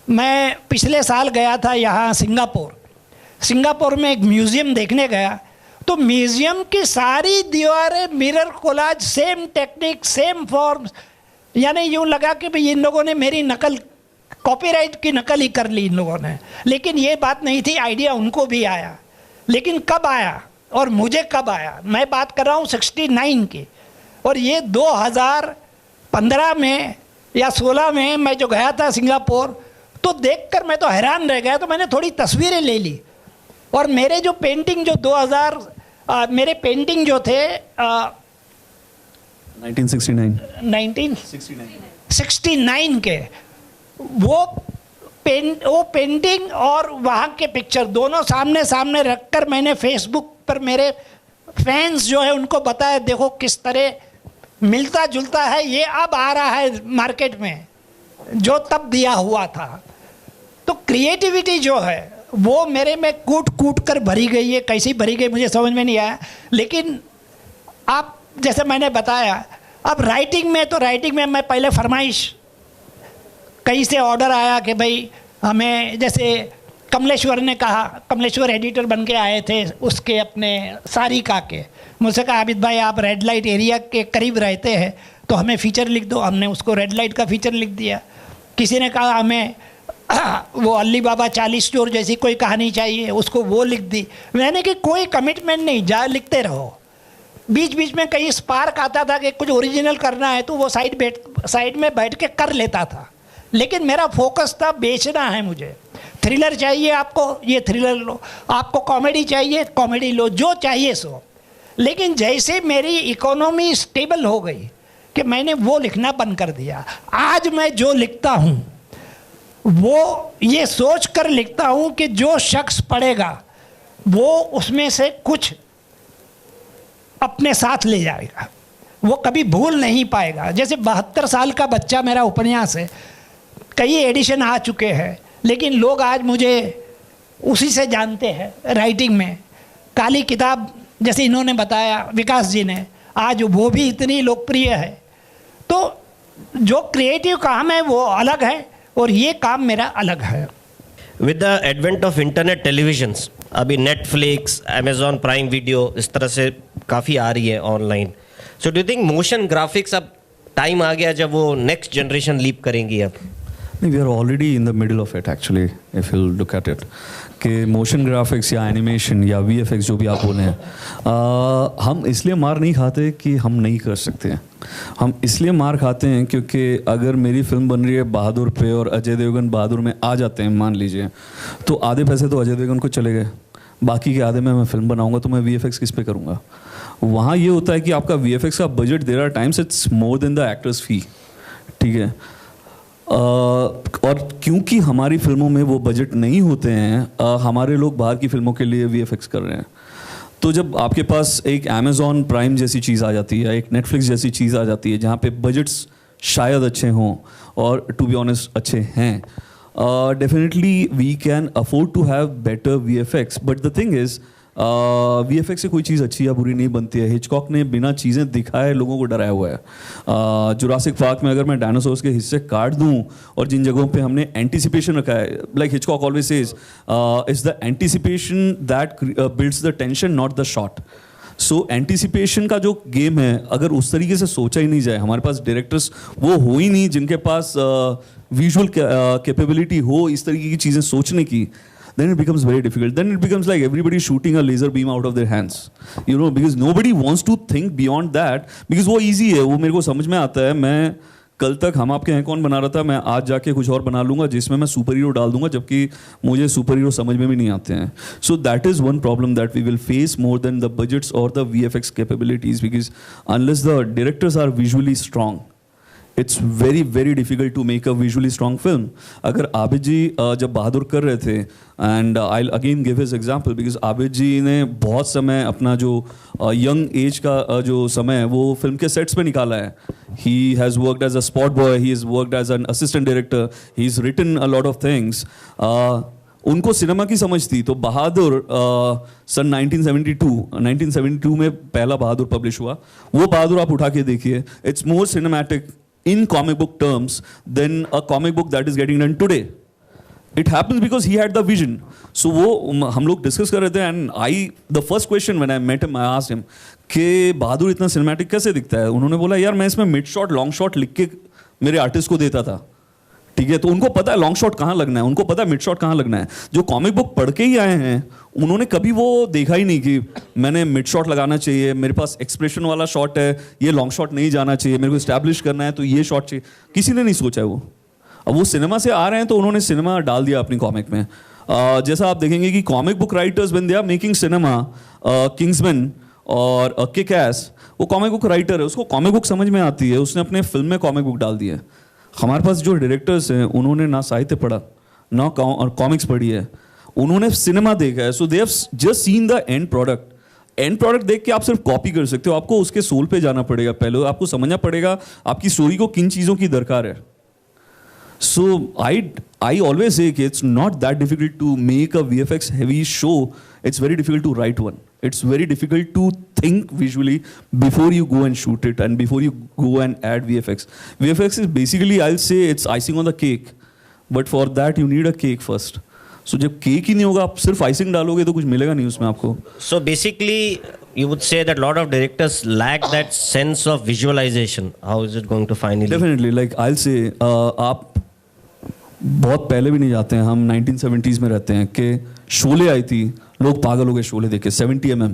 मैं पिछले साल गया था यहाँ सिंगापुर में एक म्यूज़ियम देखने गया, तो म्यूज़ियम की सारी दीवारें mirror collage, same technique same forms, यानी यूँ लगा कि भाई इन लोगों ने मेरी नकल, कॉपीराइट की नकल ही कर ली इन लोगों ने। लेकिन ये बात नहीं थी, आइडिया उनको भी आया। लेकिन कब आया और मुझे कब आया, मैं बात कर रहा हूँ 69 की, और ये 2015 में या 16 में मैं जो गया था सिंगापुर, तो देखकर मैं तो हैरान रह गया। तो मैंने थोड़ी तस्वीरें ले ली, और मेरे जो पेंटिंग जो 2000 मेरे पेंटिंग जो थे 1969 के, वो पेंटिंग और वहाँ के पिक्चर दोनों सामने सामने रखकर मैंने फेसबुक पर मेरे फैंस जो है उनको बताया, देखो किस तरह मिलता जुलता है, ये अब आ रहा है मार्केट में जो तब दिया हुआ था। तो क्रिएटिविटी जो है वो मेरे में कूट कूट कर भरी गई है, कैसी भरी गई मुझे समझ में नहीं आया। लेकिन आप जैसे मैंने बताया, अब राइटिंग में मैं पहले फरमाइश, कहीं से ऑर्डर आया कि भाई हमें, जैसे कमलेश्वर ने कहा, कमलेश्वर एडिटर बन के आए थे उसके अपने सारिका के, मुझसे कहा आबिद भाई आप रेड लाइट एरिया के करीब रहते हैं तो हमें फ़ीचर लिख दो। हमने उसको रेड लाइट का फ़ीचर लिख दिया। किसी ने कहा हमें वो अली बाबा 40 चोर जैसी कोई कहानी चाहिए, उसको वो लिख दी। मैंने कि कोई कमिटमेंट नहीं, जा लिखते रहो। बीच बीच में कहीं स्पार्क आता था कि कुछ ओरिजिनल करना है तो वो साइड में बैठ के कर लेता था, लेकिन मेरा फोकस था बेचना है मुझे। थ्रिलर चाहिए आपको, ये थ्रिलर लो, आपको कॉमेडी चाहिए कॉमेडी लो, जो चाहिए सो। लेकिन जैसे मेरी इकोनॉमी स्टेबल हो गई कि मैंने वो लिखना बंद कर दिया। आज मैं जो लिखता हूँ वो ये सोच कर लिखता हूँ कि जो शख्स पढ़ेगा वो उसमें से कुछ अपने साथ ले जाएगा, वो कभी भूल नहीं पाएगा। जैसे 72 साल का बच्चा मेरा उपन्यास है, कई एडिशन आ चुके हैं, लेकिन लोग आज मुझे उसी से जानते हैं। राइटिंग में काली किताब जैसे इन्होंने बताया विकास जी ने, आज वो भी इतनी लोकप्रिय है। तो जो क्रिएटिव काम है वो अलग है और ये काम मेरा अलग है। With the advent of internet televisions, अभी नेटफ्लिक्स, अमेजॉन प्राइम वीडियो, इस तरह से काफ़ी आ रही है online. So do you think motion graphics अब टाइम आ गया जब वो नेक्स्ट जनरेशन लीप करेंगी? अब नहीं, we are already in the middle of it actually, if you look at it, कि मोशन ग्राफिक्स या एनिमेशन या VFX जो भी आप बोले हैं, हम इसलिए मार नहीं खाते कि हम नहीं कर सकते हैं। हम इसलिए मार खाते हैं क्योंकि अगर मेरी फिल्म बन रही है बहादुर पे और अजय देवगन बहादुर में आ जाते हैं मान लीजिए, तो आधे पैसे तो अजय देवगन को चले गए, बाकी के आधे में मैं फिल्म बनाऊंगा तो मैं VFX किस पे करूँगा? वहाँ ये होता है कि आपका VFX का budget there are times it's more than the actors fee, ठीक है। और क्योंकि हमारी फिल्मों में वो बजट नहीं होते हैं, हमारे लोग बाहर की फिल्मों के लिए VFX कर रहे हैं। तो जब आपके पास एक अमेज़ॉन प्राइम जैसी चीज़ आ जाती है, एक नेटफ्लिक्स जैसी चीज़ आ जाती है जहाँ पे बजट्स शायद अच्छे हों और टू बी ऑनेस्ट अच्छे हैं, definitely we can afford to have better VFX। But the thing is VFX से कोई चीज़ अच्छी या बुरी नहीं बनती है. हिचकॉक ने बिना चीज़ें दिखाए लोगों को डराया हुआ है. जुरासिक पार्क में अगर मैं डायनासोर्स के हिस्से काट दूं और जिन जगहों पे हमने एंटिसिपेशन रखा है, like Hitchcock always says, is the anticipation that builds the tension, not the shot. So anticipation का जो गेम है, अगर उस तरीके से सोचा ही नहीं जाए, हमारे पास डायरेक्टर्स वो हो ही नहीं जिनके पास विजुअल कैपेबिलिटी हो इस तरीके की चीज़ें सोचने की, then it becomes very difficult. Then it becomes like everybody shooting a laser beam out of their hands, you know, because nobody wants to think beyond that, because वो easy है, वो मेरे को समझ में आता है. मैं कल तक हम आपके हैं कौन बना रहा था, मैं आज जाके कुछ और बना लूँगा जिसमें मैं सुपर हीरो डाल दूंगा, जबकि मुझे सुपर हीरो समझ में भी नहीं आते हैं. So that is one problem that we will face more than the budgets और the VFX capabilities, because unless the directors are visually strong, it's very very difficult to make a visually strong film. अगर आबिद जी जब बहादुर कर रहे थे, and I again give his example, because Abid ji ने बहुत समय अपना जो यंग एज का जो समय है वो फिल्म के सेट्स पे निकाला है. He has worked as a spot boy, he is worked as an assistant director, he is written a lot of things. उनको सिनेमा की समझ थी. तो बहादुर सन 1972 में पहला बहादुर पब्लिश हुआ. वो बहादुर आप उठा के देखिए, it's more cinematic in comic book terms than a comic book that is getting done today. It happens because he had the vision. So वो हम लोग डिस्कस कर रहे थे, and the first question when I met him, I asked him कि बहादुर इतना cinematic कैसे दिखता है. उन्होंने बोला यार मैं इसमें मिड शॉट लॉन्ग शॉट लिख के मेरे आर्टिस्ट को देता था. ठीक है, तो उनको पता है लॉन्ग शॉट कहाँ लगना है, उनको पता है मिड शॉट कहाँ लगना है. जो कॉमिक बुक पढ़ के ही आए हैं उन्होंने कभी वो देखा ही नहीं कि मैंने मिड शॉट लगाना चाहिए, मेरे पास एक्सप्रेशन वाला शॉट है, ये लॉन्ग शॉट नहीं जाना चाहिए, मेरे को इस्टेब्लिश करना है तो ये शॉट चाहिए. किसी ने नहीं सोचा है वो. अब वो सिनेमा से आ रहे हैं तो उन्होंने सिनेमा डाल दिया अपनी कॉमिक में. जैसा आप देखेंगे कि comic book writers when they are making cinema, Kingsman और किक एस, वो कॉमिक बुक राइटर है, उसको कॉमिक बुक समझ में आती है, उसने अपने फिल्म में कॉमिक बुक डाल दी है. हमारे पास जो डायरेक्टर्स हैं उन्होंने ना साहित्य पढ़ा ना कॉमिक्स पढ़ी है, उन्होंने सिनेमा देखा है. So they have just seen the end product. End product देख के आप सिर्फ कॉपी कर सकते हो, आपको उसके सोल पे जाना पड़ेगा. पहले आपको समझना पड़ेगा आपकी स्टोरी को किन चीज़ों की दरकार है. So I always say it's not that difficult to make a VFX heavy show. It's very difficult to write one. It's very difficult to think visually before you go and shoot it and before you go and add VFX. VFX is basically, I'll say, it's icing on the cake. But for that you need a cake first. So जब cake ही नहीं होगा, आप सिर्फ icing डालोगे तो कुछ मिलेगा नहीं उसमें आपको. So basically, you would say that a lot of directors lack that sense of visualization. How is it going to finally? Definitely, like I'll say, आप बहुत पहले भी नहीं जाते हैं, हम 1970s में रहते हैं कि शोले आई थी, लोग पागल हो गए शोले देख के. 70 mm.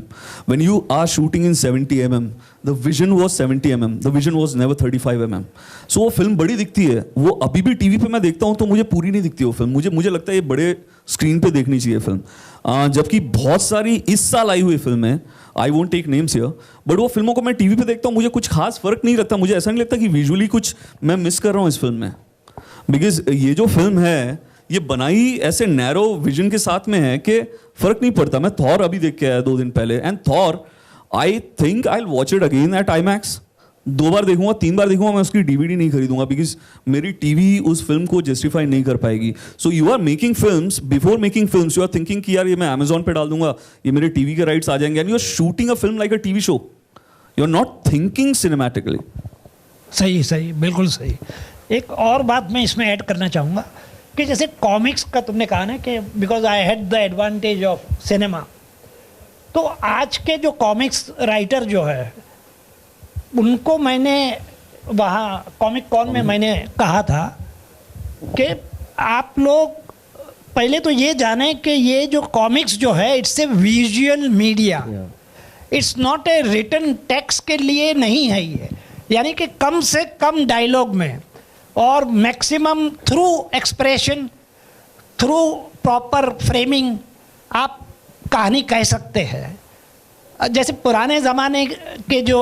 When you are shooting in 70 mm, the vision was 70 mm. The vision was never 35 mm. So वो फिल्म बड़ी दिखती है. वो अभी भी टीवी पे मैं देखता हूँ तो मुझे पूरी नहीं दिखती वो फिल्म. मुझे लगता है ये बड़े स्क्रीन पे देखनी चाहिए फिल्म. जबकि बहुत सारी इस साल आई हुई फिल्म है, I won't take names here, but वो फिल्मों को मैं टीवी पे देखता हूँ, मुझे कुछ खास फर्क नहीं लगता. मुझे ऐसा नहीं लगता कि विजुअली कुछ मैं मिस कर रहा हूँ इस फिल्म में. बिकॉज ये जो फिल्म है ये बनाई ऐसे नैरो विजन के साथ में है कि फर्क नहीं पड़ता. मैं थॉर अभी देख के आया 2 दिन पहले, and Thor I think I will watch it again at IMAX. 2 बार देखूंगा, 3 बार देखूंगा, मैं उसकी DVD नहीं खरीदूंगा बिकॉज मेरी टीवी उस फिल्म को जस्टिफाई नहीं कर पाएगी. So you are making films, before making films you are thinking कि यार ये मैं Amazon पे डाल दूंगा, ये मेरे टीवी के राइट्स आ जाएंगे, and you are shooting a film like a TV show. You are not thinking cinematically. सही, बिल्कुल सही. एक और बात मैं इसमें ऐड करना चाहूँगा कि जैसे कॉमिक्स का तुमने कहा ना कि because I had the advantage of cinema, तो आज के जो कॉमिक्स राइटर जो है उनको मैंने वहाँ कॉमिक कॉन में मैंने कहा था कि आप लोग पहले तो ये जाने कि ये जो कॉमिक्स जो है it's a visual media, it's not a written text के लिए नहीं है ये. यानी कि कम से कम डायलॉग में और maximum through expression, through proper framing आप कहानी कह सकते हैं. जैसे पुराने ज़माने के जो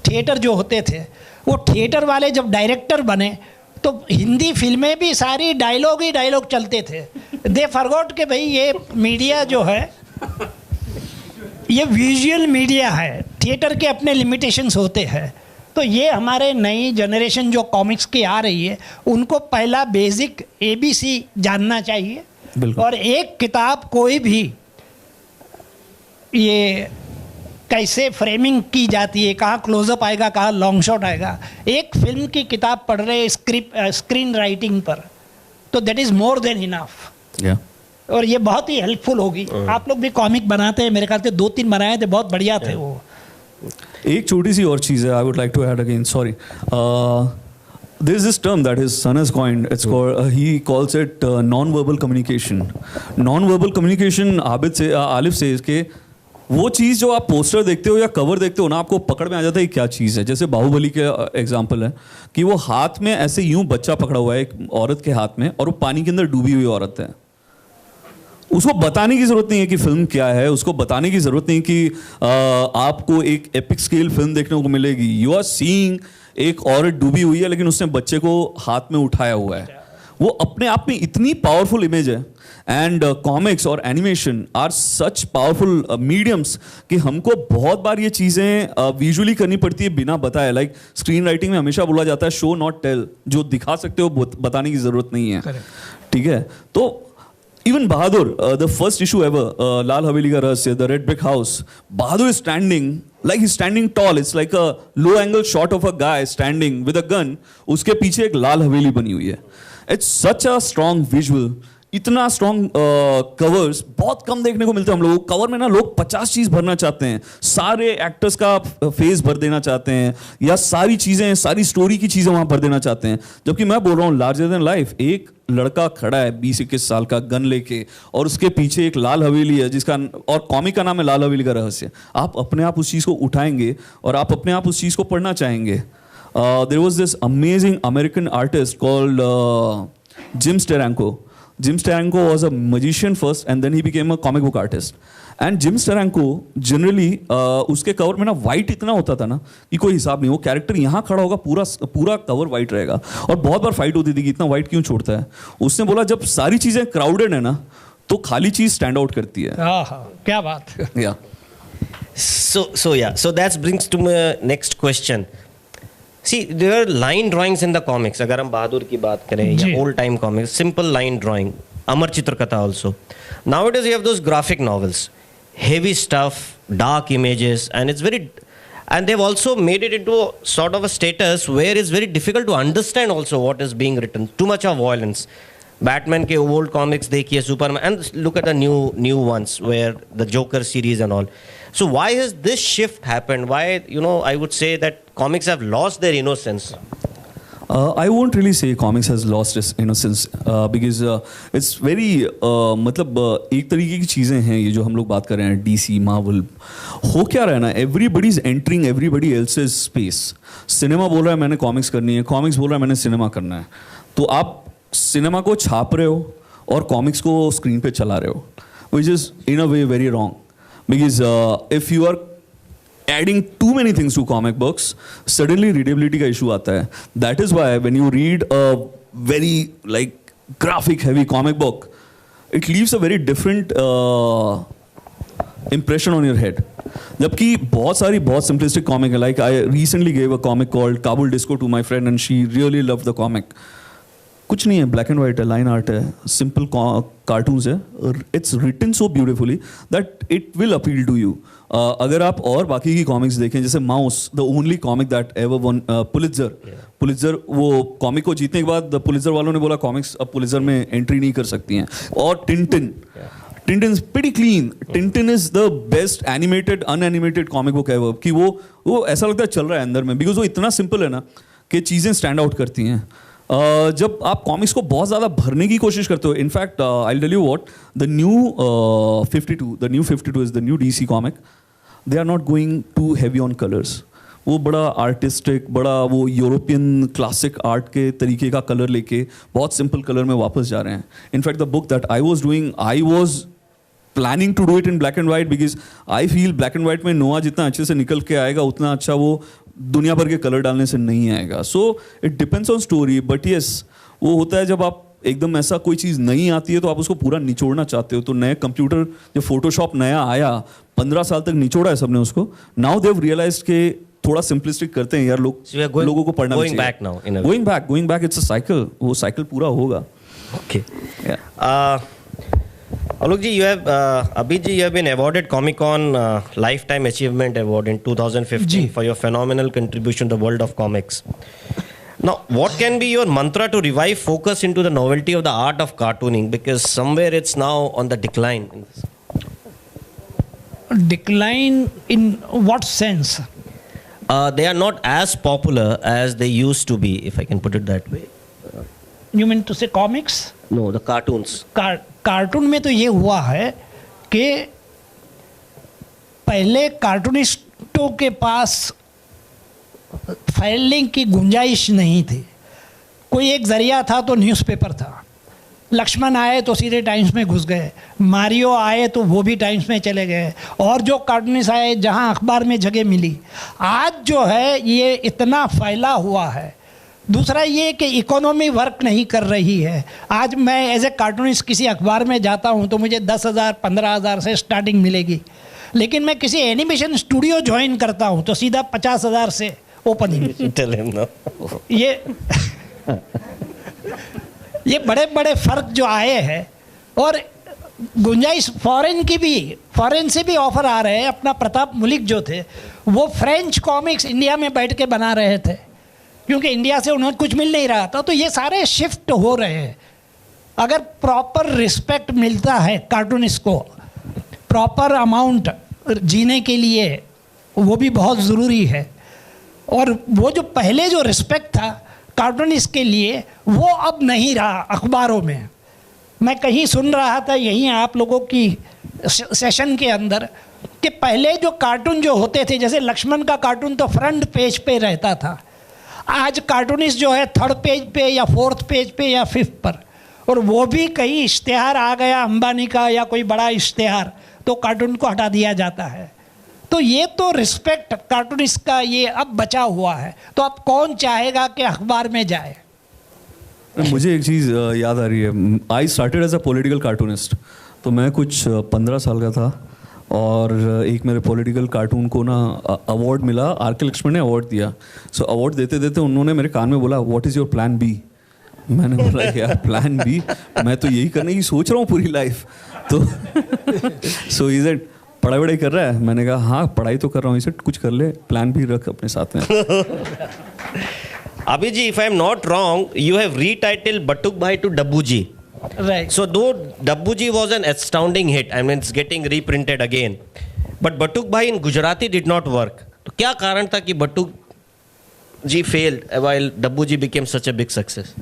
थिएटर जो होते थे, वो थिएटर वाले जब डायरेक्टर बने तो हिंदी फिल्में भी सारी डायलॉग ही डायलॉग चलते थे. दे फॉरगॉट कि भाई ये मीडिया जो है ये विजुअल मीडिया है, थिएटर के अपने लिमिटेशंस होते हैं. तो ये हमारे नई जनरेशन जो कॉमिक्स की आ रही है उनको पहला बेसिक ABC जानना चाहिए. और एक किताब कोई भी ये कैसे फ्रेमिंग की जाती है, कहाँ क्लोजअप आएगा, कहाँ लॉन्ग शॉट आएगा, एक फिल्म की किताब पढ़ रहे स्क्रीन राइटिंग पर, तो that is more than enough. और ये बहुत ही हेल्पफुल होगी। आप लोग भी कॉमिक बनाते हैं, मेरे ख्याल से 2-3 बनाए थे, बहुत बढ़िया थे वो। एक छोटी सी और चीज़ है, I would like to add again, sorry, there is this term that his son has coined. It's called he calls it non-verbal communication. Non-verbal communication Alif से इसके वो चीज़ जो आप पोस्टर देखते हो या कवर देखते हो ना, आपको पकड़ में आ जाता है क्या चीज़ है। जैसे बाहुबली के एग्जांपल है कि वो हाथ में ऐसे यूं बच्चा पकड़ा हुआ है एक औरत के हाथ में, और वो पानी के अंदर डूबी हुई औरत है। उसको बताने की जरूरत नहीं है कि फिल्म क्या है, उसको बताने की जरूरत नहीं कि आपको एक एपिक स्केल फिल्म देखने को मिलेगी। यू आर सीइंग एक औरत डूबी हुई है लेकिन उसने बच्चे को हाथ में उठाया हुआ है। वो अपने आप में इतनी पावरफुल इमेज है। एंड कॉमिक्स और animation are such powerful mediums कि हमको बहुत बार ये चीज़ें विजुअली करनी पड़ती है बिना बताए। लाइक स्क्रीन राइटिंग में हमेशा बोला जाता है शो नॉट टेल, जो दिखा सकते हो बताने की जरूरत नहीं है। ठीक है, तो Even Bahadur, the first issue ever, Lal Haveli ka Rahasya, the Red Brick House. Bahadur is standing, like he's standing tall. It's like a low-angle shot of a guy standing with a gun. उसके पीछे एक लाल हवेली बनी हुई है. It's such a strong visual. इतना strong covers बहुत कम देखने को मिलते हैं हम लोगों को। कवर में ना लोग 50 चीज़ भरना चाहते हैं, सारे एक्टर्स का फेस भर देना चाहते हैं, या सारी चीज़ें, सारी स्टोरी की चीज़ें वहाँ भर देना चाहते हैं। जबकि मैं बोल रहा हूँ लार्जर देन लाइफ, एक लड़का खड़ा है 20-21 साल का गन लेके, और उसके पीछे एक लाल हवेली है जिसका, और कॉमिक का नाम है लाल हवेली का रहस्य। आप अपने आप उस चीज़ को उठाएंगे और आप अपने आप उस चीज़ को पढ़ना चाहेंगे। There was this amazing American artist called Jim Steranko. Jim Steranko was a magician first and then he became a comic book artist. And Jim Steranko generally उसके कवर में ना वाइट इतना होता था ना कि कोई हिसाब नहीं। वो कैरेक्टर यहाँ खड़ा होगा, पूरा कवर वाइट रहेगा, और बहुत बार फाइट होती थी कि इतना वाइट क्यों छोड़ता है। उसने बोला जब सारी चीज़ें क्राउडेड है ना तो खाली चीज़ स्टैंड आउट करती है। क्या बात। या So that brings to my next question. See, there are line drawings in the comics. अगर हम बहादुर की बात करें या old time comics, simple line drawing, Amar Chitrakatha also. Nowadays you have those graphic novels, heavy stuff, dark images, and it's very, and they've also made it into sort of a status where it's very difficult to understand also what is being written. Too much of violence. Batman के old comics देखिए, Superman, and look at the new ones where the Joker series and all. So why has this shift happened? Why, I would say that comics have lost their innocence. I won't really say comics has lost its innocence because it's very मतलब एक तरीके की चीज़ें हैं ये जो हम लोग बात कर रहे हैं, DC, Marvel. हो क्या रहा है ना, everybody is entering everybody else's space. Cinema बोल रहा है मैंने कॉमिक्स करनी है, कॉमिक्स बोल रहा है मैंने सिनेमा करना है, तो आप सिनेमा को छाप रहे हो और कॉमिक्स को स्क्रीन पे चला रहे हो, which is in a way very wrong. Because if you are adding too many things to comic books, suddenly readability का issue आता है. That is why when you read a very like graphic heavy comic book, it leaves a very different impression on your head. जबकि बहुत simplistic comic है. Like I recently gave a comic called Kabul Disco to my friend and she really loved the comic. कुछ नहीं है, black and white है, line art है, simple cartoons है, it's written so beautifully that it will appeal to you. अगर आप और बाकी की कॉमिक्स देखें, जैसे Maus, the only comic that ever won Pulitzer, वो कॉमिक को जीतने के बाद पुलित्जर वालों ने बोला कॉमिक्स अब पुलित्जर में एंट्री नहीं कर सकती हैं. और Tintin is pretty clean. Tintin is the best animated unanimated comic book ever. कि वो ऐसा लगता है चल रहा है अंदर में, बिकॉज वो इतना सिंपल है ना कि चीज़ें स्टैंड आउट करती हैं. जब आप कॉमिक्स को बहुत ज़्यादा भरने की कोशिश करते हो, in fact I tell you what, the new 52 is the new DC comic. They are not going to heavy on colours. वो बड़ा आर्टिस्टिक, बड़ा वो यूरोपियन क्लासिक आर्ट के तरीके का कलर लेके बहुत सिंपल कलर में वापस जा रहे हैं. In fact the book that I was doing, I was planning to do it in black and white, because I feel black and white में नोआ जितना अच्छे से निकल के आएगा उतना अच्छा वो दुनिया भर के कलर डालने से नहीं आएगा. So it depends on story. But yes, वो होता है जब आप एकदम ऐसा कोई चीज़ नहीं आती है तो आप उसको पूरा निचोड़ना चाहते हो. तो नए कंप्यूटर, जब फोटोशॉप नया आया, 15 साल तक निचोड़ा है सबने उसको. नाउ देव रियलाइज्ड के थोड़ा सिंपलिस्टिक करते हैं यार लोग, लोगों को पढ़ना चाहिए. Going back, it's a cycle. वो साइकिल पूरा होगा. Okay. Yeah. Alok ji, Abhi ji, you have been awarded Comic Con Lifetime Achievement Award in 2015 जी. for your phenomenal contribution to the world of comics. Now, what can be your mantra to revive focus into the novelty of the art of cartooning? Because somewhere it's now on the decline. Decline in what sense? They are not as popular as they used to be, if I can put it that way. You mean to say comics? No, the cartoons. Cartoon में तो ये हुआ है कि पहले कार्टूनिस्टों के पास फैलने की गुंजाइश नहीं थी. कोई एक जरिया था तो न्यूज़पेपर था. लक्ष्मण आए तो सीधे टाइम्स में घुस गए, मारियो आए तो वो भी टाइम्स में चले गए, और जो कार्टूनिस्ट आए जहां अखबार में जगह मिली. आज जो है ये इतना फैला हुआ है. दूसरा ये कि इकोनॉमी वर्क नहीं कर रही है. आज मैं एज ए कार्टूनिस्ट किसी अखबार में जाता हूँ तो मुझे 10,000 15,000 से स्टार्टिंग मिलेगी, लेकिन मैं किसी एनिमेशन स्टूडियो ज्वाइन करता हूँ तो सीधा 50,000 से ओपनिंग. Tell him now. ये बड़े बड़े फ़र्क जो आए हैं. और गुंजाइश फॉरेन से भी ऑफर आ रहे हैं. अपना प्रताप मुलिक जो थे वो फ्रेंच कॉमिक्स इंडिया में बैठ के बना रहे थे, क्योंकि इंडिया से उन्हें कुछ मिल नहीं रहा था. तो ये सारे शिफ्ट हो रहे हैं. अगर प्रॉपर रिस्पेक्ट मिलता है कार्टूनिस्ट को, प्रॉपर अमाउंट जीने के लिए, वो भी बहुत ज़रूरी है. और वो जो पहले जो रिस्पेक्ट था कार्टूनिस्ट के लिए वो अब नहीं रहा अखबारों में. मैं कहीं सुन रहा था यहीं आप लोगों की सेशन के अंदर कि पहले जो कार्टून जो होते थे, जैसे लक्ष्मण का कार्टून तो फ्रंट पेज पे रहता था. आज कार्टूनिस्ट जो है थर्ड पेज पे या फोर्थ पेज पे या फिफ्थ पर, और वो भी कहीं इश्तेहार आ गया अंबानी का या कोई बड़ा इश्तेहार तो कार्टून को हटा दिया जाता है. तो ये तो रिस्पेक्ट कार्टूनिस्ट का ये अब बचा हुआ है. तो अब कौन चाहेगा कि अखबार में जाए. मुझे एक चीज़ याद आ रही है. I started as a political cartoonist. तो मैं कुछ 15 साल का था और एक मेरे पॉलिटिकल कार्टून को ना अवार्ड मिला. आर के लक्ष्मण ने अवार्ड दिया. सो अवार्ड देते देते उन्होंने मेरे कान में बोला, what is your plan B. मैंने बोला यार प्लान बी, मैं तो यही करने की सोच रहा हूँ पूरी लाइफ. तो सो इज इट पढ़ाई वढ़ाई कर रहा है. मैंने कहा हाँ पढ़ाई तो कर रहा हूँ. इसे कुछ कर ले, प्लान भी रख अपने साथ में. Abhi ji, if I am not wrong, you have retitled Battuk Bhai to Dabbu ji. Right. So though Dabbu ji was an astounding hit, I mean it's getting reprinted again, but Battuk Bhai in Gujarati did not work. तो क्या कारण था कि Battuk ji failed while Dabbu ji became such a big success?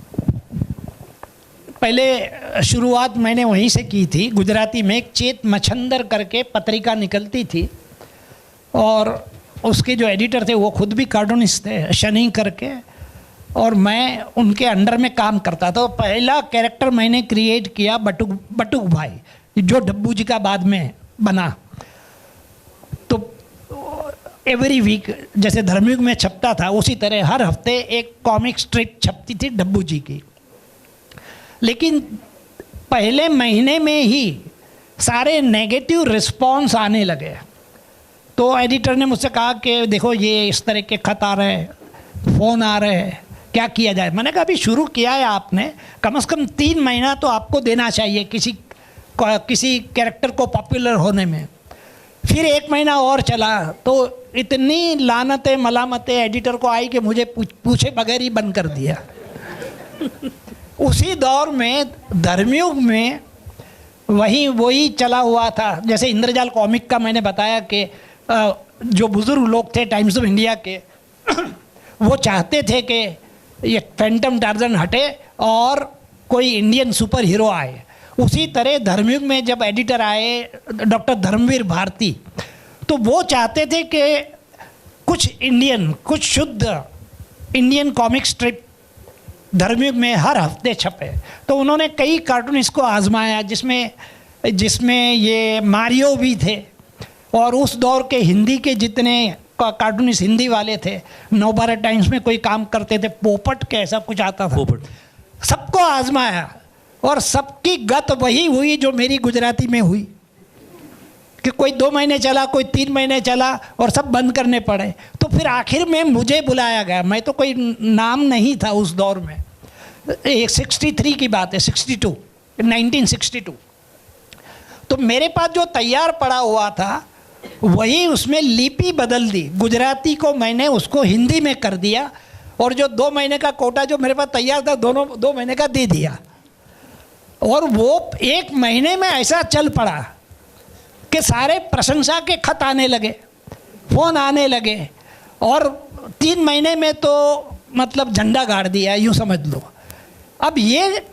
पहले शुरुआत मैंने वहीं से की थी. गुजराती में एक चेत मच्छंदर करके पत्रिका निकलती थी और उसके जो एडिटर थे वो खुद भी कार्टूनिस्ट थे, शनि करके, और मैं उनके अंडर में काम करता था. पहला कैरेक्टर मैंने क्रिएट किया बटुक भाई, जो डब्बू जी का बाद में बना. तो एवरी वीक जैसे धर्मयुग में छपता था उसी तरह हर हफ्ते एक कॉमिक स्ट्रिप छपती थी डब्बू जी की. लेकिन पहले महीने में ही सारे नेगेटिव रिस्पॉन्स आने लगे. तो एडिटर ने मुझसे कहा कि देखो ये इस तरह के खत आ रहे हैं, फ़ोन आ रहे हैं, क्या किया जाए. मैंने कहा अभी शुरू किया है आपने, कम से कम 3 महीना तो आपको देना चाहिए किसी कैरेक्टर को पॉपुलर होने में. फिर 1 महीना और चला तो इतनी लानतें मलामतें एडिटर को आई कि मुझे पूछे बगैर ही बंद कर दिया. उसी दौर में धर्मयुग में वही चला हुआ था. जैसे इंद्रजाल कॉमिक का मैंने बताया कि जो बुज़ुर्ग लोग थे टाइम्स ऑफ इंडिया के वो चाहते थे कि ये फैंटम टार्जन हटे और कोई इंडियन सुपर हीरो आए. उसी तरह धर्मयुग में जब एडिटर आए डॉक्टर धर्मवीर भारती, तो वो चाहते थे कि कुछ शुद्ध इंडियन कॉमिक स्ट्रिप धर्मयुग में हर हफ्ते छपे. तो उन्होंने कई कार्टूनिस्ट को आजमाया जिसमें ये मारियो भी थे, और उस दौर के हिंदी के जितने कार्टूनिस्ट हिंदी वाले थे, नवभारत टाइम्स में कोई काम करते थे, पोपट के ऐसा कुछ आता था, सबको आजमाया और सबकी गत वही हुई जो मेरी गुजराती में हुई कि कोई 2 महीने चला, कोई 3 महीने चला और सब बंद करने पड़े. तो फिर आखिर में मुझे बुलाया गया. मैं तो कोई नाम नहीं था उस दौर में. 63 की बात है, 1962. तो मेरे पास जो तैयार पड़ा हुआ था वही उसमें लिपि बदल दी, गुजराती को मैंने उसको हिंदी में कर दिया, और जो 2 महीने का कोटा जो मेरे पास तैयार था दोनों 2 महीने का दे दिया। और वो 1 महीने में ऐसा चल पड़ा कि सारे प्रशंसा के खत आने लगे, फ़ोन आने लगे, और 3 महीने में तो मतलब झंडा गाड़ दिया, यूँ समझ लो। अब ये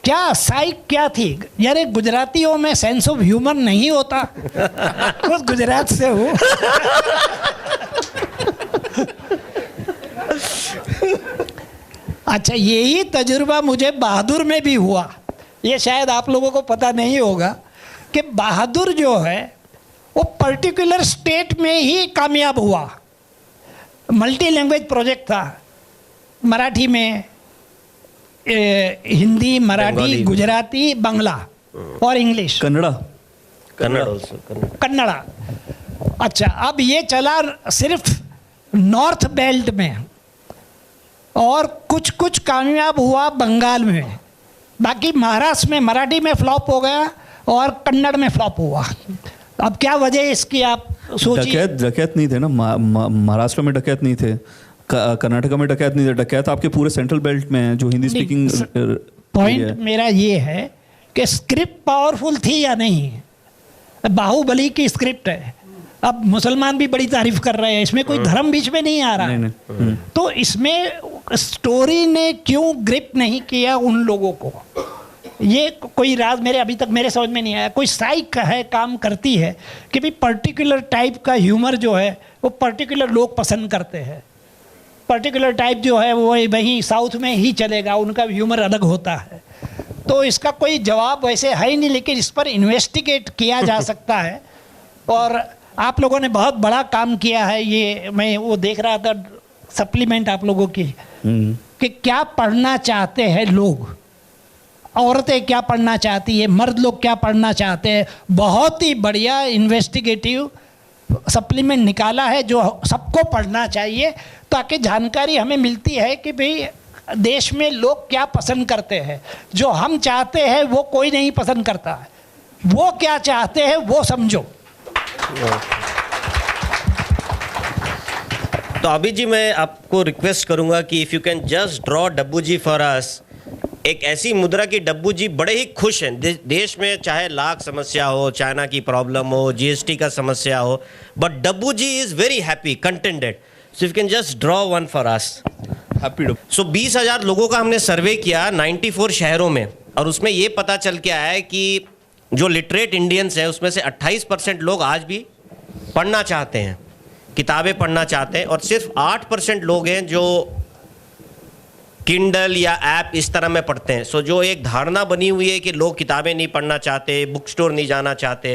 क्या साइक क्या थी यार, गुजरातियों में सेंस ऑफ ह्यूमर नहीं होता। खुद गुजरात से हूँ। अच्छा, यही तजुर्बा मुझे बहादुर में भी हुआ। ये शायद आप लोगों को पता नहीं होगा कि बहादुर जो है वो पर्टिकुलर स्टेट में ही कामयाब हुआ। मल्टी लैंग्वेज प्रोजेक्ट था, मराठी में, हिंदी, मराठी, गुजराती, बांग्ला और इंग्लिश, कन्नड़ा। अच्छा, अब ये चला सिर्फ नॉर्थ बेल्ट में, और कुछ कुछ कामयाब हुआ बंगाल में, बाकी महाराष्ट्र में मराठी में फ्लॉप हो गया और कन्नड़ में फ्लॉप हुआ। अब क्या वजह इसकी आप सोचिए। डकैत नहीं थे ना, महाराष्ट्र में डकैत नहीं थे, कर्नाटक में डकैत नहीं थे, डकैत आपके पूरे सेंट्रल बेल्ट में जो हिंदी स्पीकिंग। पॉइंट मेरा ये है कि स्क्रिप्ट पावरफुल थी या नहीं। बाहुबली की स्क्रिप्ट है, अब मुसलमान भी बड़ी तारीफ कर रहे हैं, इसमें कोई धर्म बीच में नहीं आ रहा है। तो इसमें स्टोरी ने क्यों ग्रिप नहीं किया उन लोगों को, ये कोई राज मेरे अभी तक मेरे समझ में नहीं आया। कोई साइक है काम करती है कि भाई पर्टिकुलर टाइप का ह्यूमर जो है वो पर्टिकुलर लोग पसंद करते हैं, पर्टिकुलर टाइप जो है वो वहीं साउथ में ही चलेगा, उनका ह्यूमर अलग होता है। तो इसका कोई जवाब वैसे है ही नहीं, लेकिन इस पर इन्वेस्टिगेट किया जा सकता है। और आप लोगों ने बहुत बड़ा काम किया है। ये मैं वो देख रहा था सप्लीमेंट आप लोगों की, कि क्या पढ़ना चाहते हैं लोग, औरतें क्या पढ़ना चाहती है, मर्द लोग क्या पढ़ना चाहते हैं। बहुत ही बढ़िया इन्वेस्टिगेटिव सप्लीमेंट निकाला है जो सबको पढ़ना चाहिए, ताकि जानकारी हमें मिलती है कि भाई देश में लोग क्या पसंद करते हैं। जो हम चाहते हैं वो कोई नहीं पसंद करता है, वो क्या चाहते हैं वो समझो। तो अभी जी मैं आपको रिक्वेस्ट करूंगा कि if you can just draw Dabbu ji for us, एक ऐसी मुद्रा की डब्बू जी बड़े ही खुश हैं। देश में चाहे लाख समस्या हो, चाइना की प्रॉब्लम हो, जीएसटी का समस्या हो, but Dabboo ji is very happy, contented. So if can just draw one for us. Happy. So 20,000 लोगों का हमने सर्वे किया 94 शहरों में, और उसमें ये पता चल के आया है कि जो लिटरेट इंडियंस हैं उसमें से 28% लोग आज भी पढ़ना चाहते हैं, किताबें पढ़ना चाहते हैं, और सिर्फ 8% लोग हैं जो किंडल या ऐप इस तरह में पढ़ते हैं। सो जो एक धारणा बनी हुई है कि लोग किताबें नहीं पढ़ना चाहते, बुक स्टोर नहीं जाना चाहते,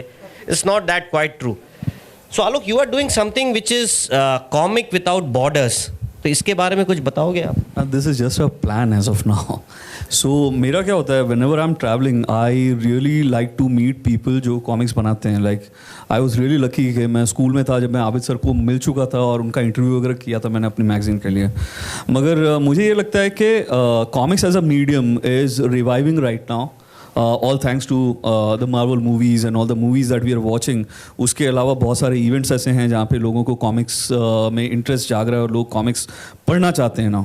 it's not that quite true. So Alok, you are doing something which is comic without borders, तो इसके बारे में कुछ बताओगे आप? This is just a plan as of now. So मेरा क्या होता है, whenever I am travelling I really like to meet people जो कॉमिक्स बनाते हैं। Like I was really lucky कि मैं स्कूल में था जब मैं आबिद सर को मिल चुका था और उनका इंटरव्यू वगैरह किया था मैंने अपनी मैगजीन के लिए। मगर मुझे ये लगता है कि comics as a medium is reviving right now, all thanks to the Marvel movies and all the movies that we are watching. उसके अलावा बहुत सारे इवेंट्स ऐसे हैं जहाँ पे लोगों को कॉमिक्स में इंटरेस्ट जाग रहा है और लोग कॉमिक्स पढ़ना चाहते हैं ना।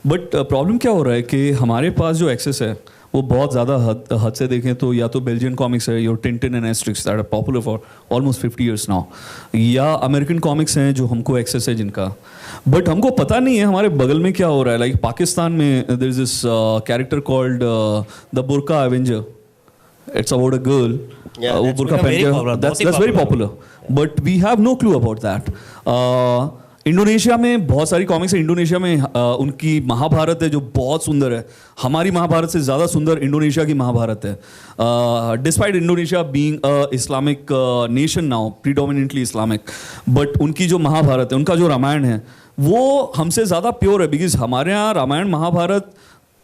बट प्रॉब्लम क्या हो रहा है कि हमारे पास जो एक्सेस है वो बहुत ज़्यादा हद से देखें तो या तो बेल्जियन कॉमिक्स है, your Tintin and Asterix that are popular for almost 50 years now, या अमेरिकन कॉमिक्स हैं जो हमको एक्सेस है जिनका, बट हमको पता नहीं है हमारे बगल में क्या हो रहा है। लाइक पाकिस्तान में there is this character called the Burka Avenger. It's about a girl. Yeah, that's burqa pehn that's very popular. But we have no clue about that. Indonesia में बहुत सारी कॉमिक्स है. इंडोनेशिया में उनकी महाभारत है जो बहुत सुंदर है. हमारी महाभारत से ज़्यादा सुंदर इंडोनेशिया की महाभारत है. Despite Indonesia being a Islamic nation now, predominantly Islamic, but उनकी जो महाभारत है, उनका जो रामायण है वो हमसे ज़्यादा प्योर है. बिकॉज हमारे यहाँ रामायण महाभारत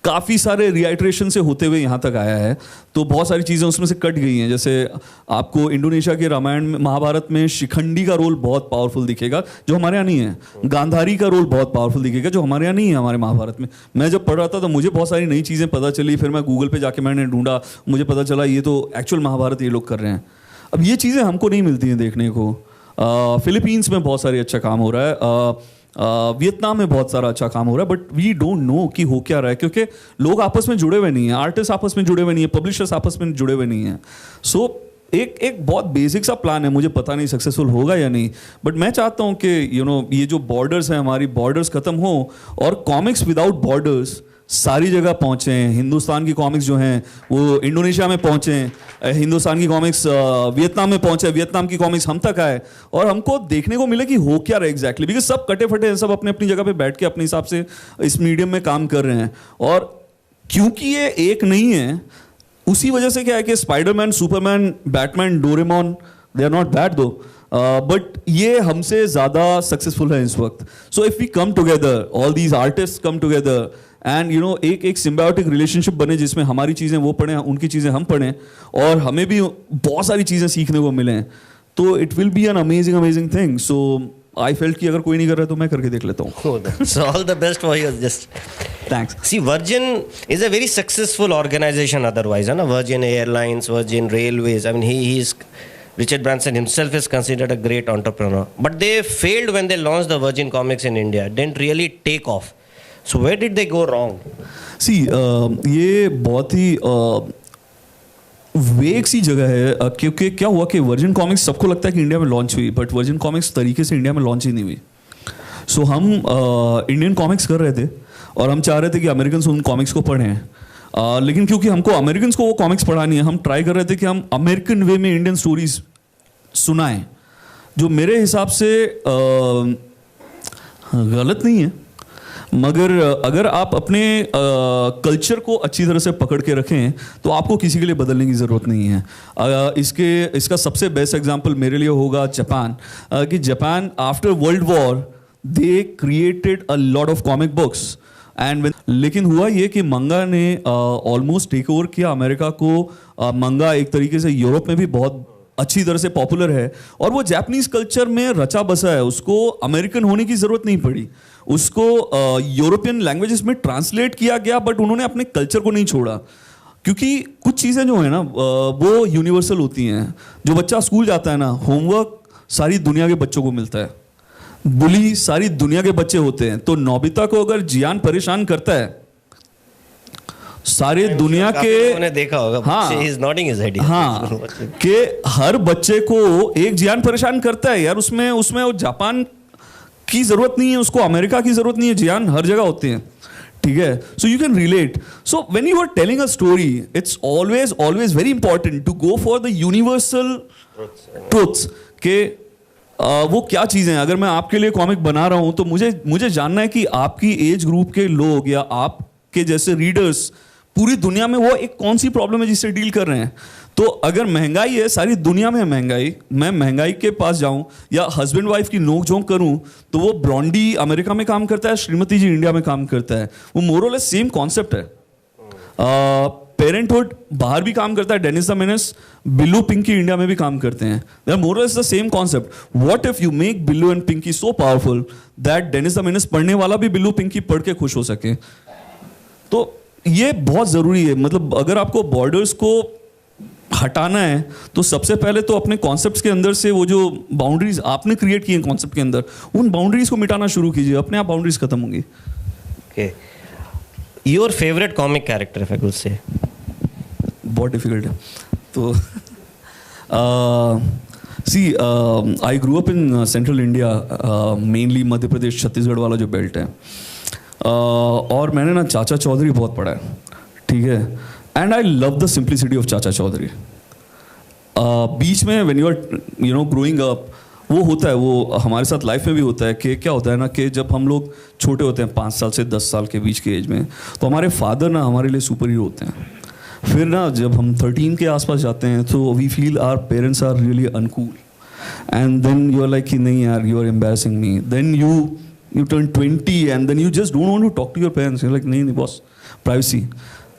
काफ़ी सारे रिआइट्रेशन से होते हुए यहाँ तक आया है, तो बहुत सारी चीज़ें उसमें से कट गई हैं। जैसे आपको इंडोनेशिया के रामायण में, महाभारत में शिखंडी का रोल बहुत पावरफुल दिखेगा जो हमारे यहाँ नहीं है। गांधारी का रोल बहुत पावरफुल दिखेगा जो हमारे यहाँ नहीं है, हमारे महाभारत में। मैं जब पढ़ रहा था तो मुझे बहुत सारी नई चीज़ें पता चली, फिर मैं गूगल पे जाके मैंने ढूंढा, मुझे पता चला ये तो एक्चुअल महाभारत ये लोग कर रहे हैं। अब ये चीज़ें हमको नहीं मिलती हैं देखने को। फिलीपींस में बहुत सारी अच्छा काम हो रहा है, वियतनाम में बहुत सारा अच्छा काम हो रहा है, बट वी डोंट नो कि हो क्या रहा है, क्योंकि लोग आपस में जुड़े हुए नहीं हैं, आर्टिस्ट आपस में जुड़े हुए नहीं हैं, पब्लिशर्स आपस में जुड़े हुए नहीं हैं। सो एक बहुत बेसिक सा प्लान है, मुझे पता नहीं सक्सेसफुल होगा या नहीं, बट मैं चाहता हूँ कि ये जो बॉर्डर्स हैं हमारी, बॉर्डर्स खत्म हो और कॉमिक्स विदाउट बॉर्डर्स सारी जगह पहुँचे। हिंदुस्तान की कॉमिक्स जो हैं वो इंडोनेशिया में पहुँचे, हिंदुस्तान की कॉमिक्स वियतनाम में पहुँचे, वियतनाम की कॉमिक्स हम तक आए और हमको देखने को मिले कि हो क्या रहा है एग्जैक्टली, बिकॉज सब कटे फटे हैं, सब अपने अपनी जगह पे बैठ के अपने हिसाब से इस मीडियम में काम कर रहे हैं। और क्योंकि ये एक नहीं है, उसी वजह से क्या है कि Spiderman, Superman, Batman, Doraemon, they are not bad though, but ये हमसे ज़्यादा सक्सेसफुल है इस वक्त। So if we come together, all these artist come together and एक सिम्बायोटिक रिलेशनशिप बने जिसमें हमारी चीज़ें वो पढ़ें, उनकी चीज़ें हम पढ़ें और हमें भी बहुत सारी चीज़ें सीखने को मिलें, तो it will be an amazing thing. So I felt कि अगर कोई नहीं कर रहा है तो मैं करके देख लेता हूँ। So all the best for you. Just thanks. see, Virgin is a very successful organization otherwise, है ना? Virgin Airlines, Virgin Railways. I mean, he is Richard Branson himself is considered a great entrepreneur, but they failed when they launched the Virgin Comics in India. Didn't really take off. So where did they go wrong? See, ये बहुत ही वेग सी जगह है, क्योंकि क्या हुआ कि virgin comics सबको लगता है कि इंडिया में लॉन्च हुई, बट वर्जिन कॉमिक्स तरीके से इंडिया में लॉन्च ही नहीं हुई। सो हम इंडियन कॉमिक्स कर रहे थे और हम चाह रहे थे कि अमेरिकन उन कॉमिक्स को पढ़ें, लेकिन क्योंकि हमको अमेरिकन को वो कॉमिक्स पढ़ानी है, हम ट्राई कर रहे थे कि हम अमेरिकन वे में इंडियन स्टोरीज सुनाएं, जो मेरे हिसाब से गलत नहीं है, मगर अगर आप अपने कल्चर को अच्छी तरह से पकड़ के रखें तो आपको किसी के लिए बदलने की ज़रूरत नहीं है। इसका सबसे बेस्ट एग्जांपल मेरे लिए होगा जापान, कि Japan after world war they created a lot of comic books and लेकिन हुआ ये कि मंगा ने ऑलमोस्ट टेक ओवर किया अमेरिका को। मंगा एक तरीके से यूरोप में भी बहुत अच्छी तरह से पॉपुलर है और वो जापानीज कल्चर में रचा बसा है, उसको अमेरिकन होने की ज़रूरत नहीं पड़ी, उसको यूरोपियन लैंग्वेजेस में ट्रांसलेट किया गया, बट उन्होंने अपने कल्चर को नहीं छोड़ा, क्योंकि कुछ चीज़ें जो है ना वो यूनिवर्सल होती हैं। जो बच्चा स्कूल जाता है ना, होमवर्क सारी दुनिया के बच्चों को मिलता है, बुली सारी दुनिया के बच्चे होते हैं, तो नोबिता को अगर जियान परेशान करता है सारे दुनिया के देखा होगा, हाँ, he is nodding his head, हाँ, कि हर बच्चे को एक जियान परेशान करता है यार, उसमें वो जापान की जरूरत नहीं है, उसको अमेरिका की जरूरत नहीं है, जियान हर जगह होते हैं, ठीक है। So you can relate. So when you are telling a story it's always very important to go for the universal truths के वो क्या चीज़ें हैं। अगर मैं आपके लिए कॉमिक बना रहा हूं तो मुझे जानना है कि आपकी एज ग्रुप के लोग या आपके जैसे रीडर्स पूरी दुनिया में वो एक कौन सी प्रॉब्लम है जिससे डील कर रहे हैं। तो अगर महंगाई है, सारी दुनिया में महंगाई, मैं महंगाई के पास जाऊं या हस्बैंड वाइफ की नोक झोंक करूं तो वो ब्रॉन्डी अमेरिका में काम करता है, श्रीमती जी इंडिया में काम करता है, वो मोरलेस सेम कॉन्सेप्ट है। पेरेंटहुड बाहर भी काम करता है, Dennis the Menace, Billu Pinky India में भी काम करते हैं, they are more or less the same concept. What if you make Billu and Pinky so powerful that Dennis the Menace पढ़ने वाला भी बिल्लू पिंकी पढ़ के खुश हो सके। तो ये बहुत ज़रूरी है। मतलब अगर आपको बॉर्डर्स को हटाना है तो सबसे पहले तो अपने कॉन्सेप्ट्स के अंदर से वो जो बाउंड्रीज आपने क्रिएट की हैं कॉन्सेप्ट के अंदर, उन बाउंड्रीज को मिटाना शुरू कीजिए, अपने आप बाउंड्रीज खत्म होंगी। Okay, your favourite comic character if I could say? बहुत डिफिकल्ट है। तो see I grew up in central India, mainly Madhya Pradesh Chhattisgarh वाला जो बेल्ट है, और मैंने ना चाचा चौधरी बहुत पढ़ा है, ठीक है, and I love the simplicity of Chacha Chaudhary. बीच में when you are growing up वो होता है, वो हमारे साथ लाइफ में भी होता है कि क्या होता है ना कि जब हम लोग छोटे होते हैं 5 साल से 10 साल के बीच के एज में, तो हमारे फादर ना हमारे लिए सुपर हीरो होते हैं। फिर ना जब हम 13 के आसपास जाते हैं तो we feel our parents are really uncool, and then you are like कि नहीं यार, you are embarrassing me, then you you turn 20 and then you just don't want to talk to your parents. You're like, nahi boss, privacy.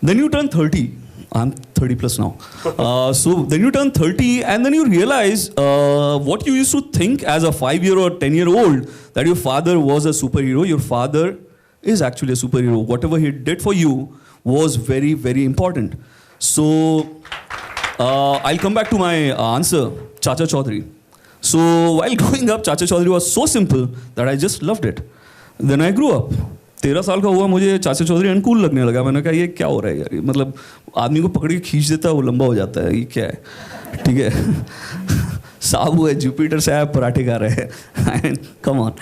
Then you turn 30. I'm 30 plus now. So then you turn 30 and then you realize what you used to think as a 5-year or 10-year-old, that your father was a superhero. Your father is actually a superhero. Whatever he did for you was very, very important. So I'll come back to my answer, Chacha Chaudhary. So while growing up, Chacha Chaudhary was so simple that I just loved it. Then I grew up. 13 साल का हुआ, मुझे चाचा Chaudhary uncool लगने लगा. मैंने कहा ये क्या हो रहा है यार, मतलब आदमी को पकड़ के खींच देता है, वो लंबा हो जाता है, ये क्या है. ठीक है. साबू है, जुपिटर से आया, पराठे खा रहे हैं. Come on.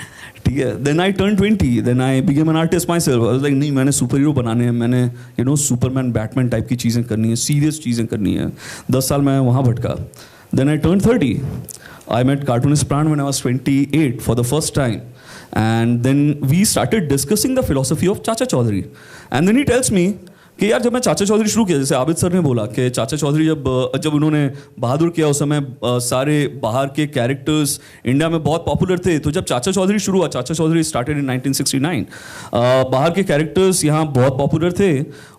ठीक है. Then I turn 20. Then I became an artist myself. I was like नहीं, मैंने सुपर हीरो बनाने हैं, मैंने you know Superman Batman type की चीज़ें करनी है, सीरियस चीज़ें करनी है. 10 साल मैं वहाँ भटका. Then I turn 30. I met cartoonist Pran when I was 28 for the first time. And then we started discussing the philosophy of Chacha Chaudhary. And then he tells me कि यार जब मैं चाचा चौधरी शुरू किया, जैसे आबिद सर ने बोला कि चाचा चौधरी जब उन्होंने बहादुर किया, उस समय सारे बाहर के कैरेक्टर्स इंडिया में बहुत पॉपुलर थे. तो जब चाचा चौधरी शुरू हुआ, चाचा चौधरी स्टार्टेड इन 1969, बाहर के कैरेक्टर्स यहाँ बहुत पॉपुलर थे.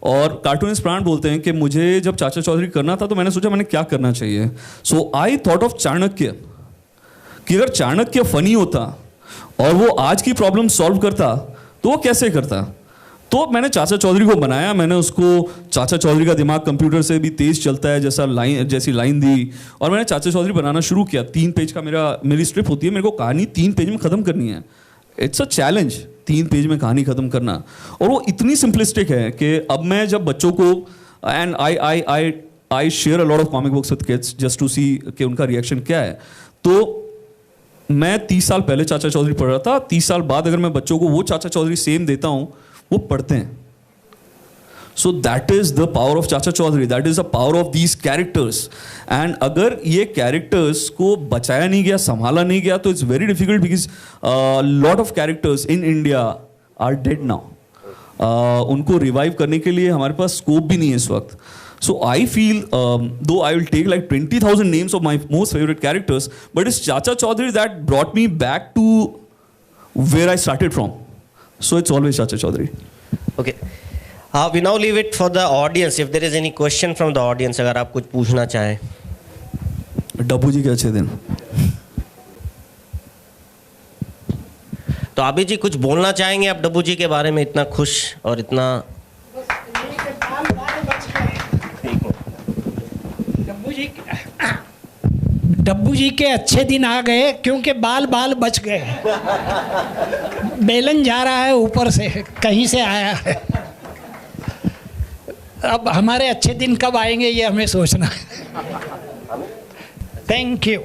और कार्टूनिस्ट प्राण बोलते हैं कि मुझे जब चाचा चौधरी करना था तो मैंने सोचा मैंने क्या करना चाहिए. सो आई थॉट ऑफ चाणक्य, कि अगर चाणक्य फनी होता और वो आज की प्रॉब्लम सॉल्व करता तो वो कैसे करता. तो मैंने चाचा चौधरी को बनाया. मैंने उसको, चाचा चौधरी का दिमाग कंप्यूटर से भी तेज चलता है जैसी लाइन दी, और मैंने चाचा चौधरी बनाना शुरू किया. 3 पेज का मेरी स्क्रिप्ट होती है, मेरे को कहानी 3 पेज में ख़त्म करनी है. इट्स अ चैलेंज 3 पेज में कहानी ख़त्म करना. और वो इतनी सिंपलिस्टिक है कि अब मैं जब बच्चों को, and I share a lot of comic books with kids just to see कि उनका रिएक्शन क्या है. तो मैं 30 साल पहले चाचा चौधरी पढ़ रहा था, 30 साल बाद अगर मैं बच्चों को वो चाचा चौधरी सेम देता हूं, वो पढ़ते हैं. So that is the power of Chacha Chaudhary, that is the power of these characters. And अगर ये कैरेक्टर्स को बचाया नहीं गया, संभाला नहीं गया, तो it's very difficult, because lot of characters in India are dead now. उनको रिवाइव करने के लिए हमारे पास स्कोप भी नहीं है इस वक्त. So I feel, though I will take like 20,000 names of my most favorite characters, but it's Chacha Chaudhary that brought me back to where I started from. So it's always Chacha Chaudhary. Okay. We now leave it for the audience. If there is any question from the audience, अगर आप कुछ पूछना चाहें. डब्बू जी के अच्छे दिन. तो आबिद जी कुछ बोलना चाहेंगे आप डब्बू जी के बारे में, इतना खुश और इतना. डब्बू जी के अच्छे दिन आ गए, क्योंकि बाल बच गए. बेलन जा रहा है ऊपर से, कहीं से आया है. अब हमारे अच्छे दिन कब आएंगे ये हमें सोचना है. Thank you.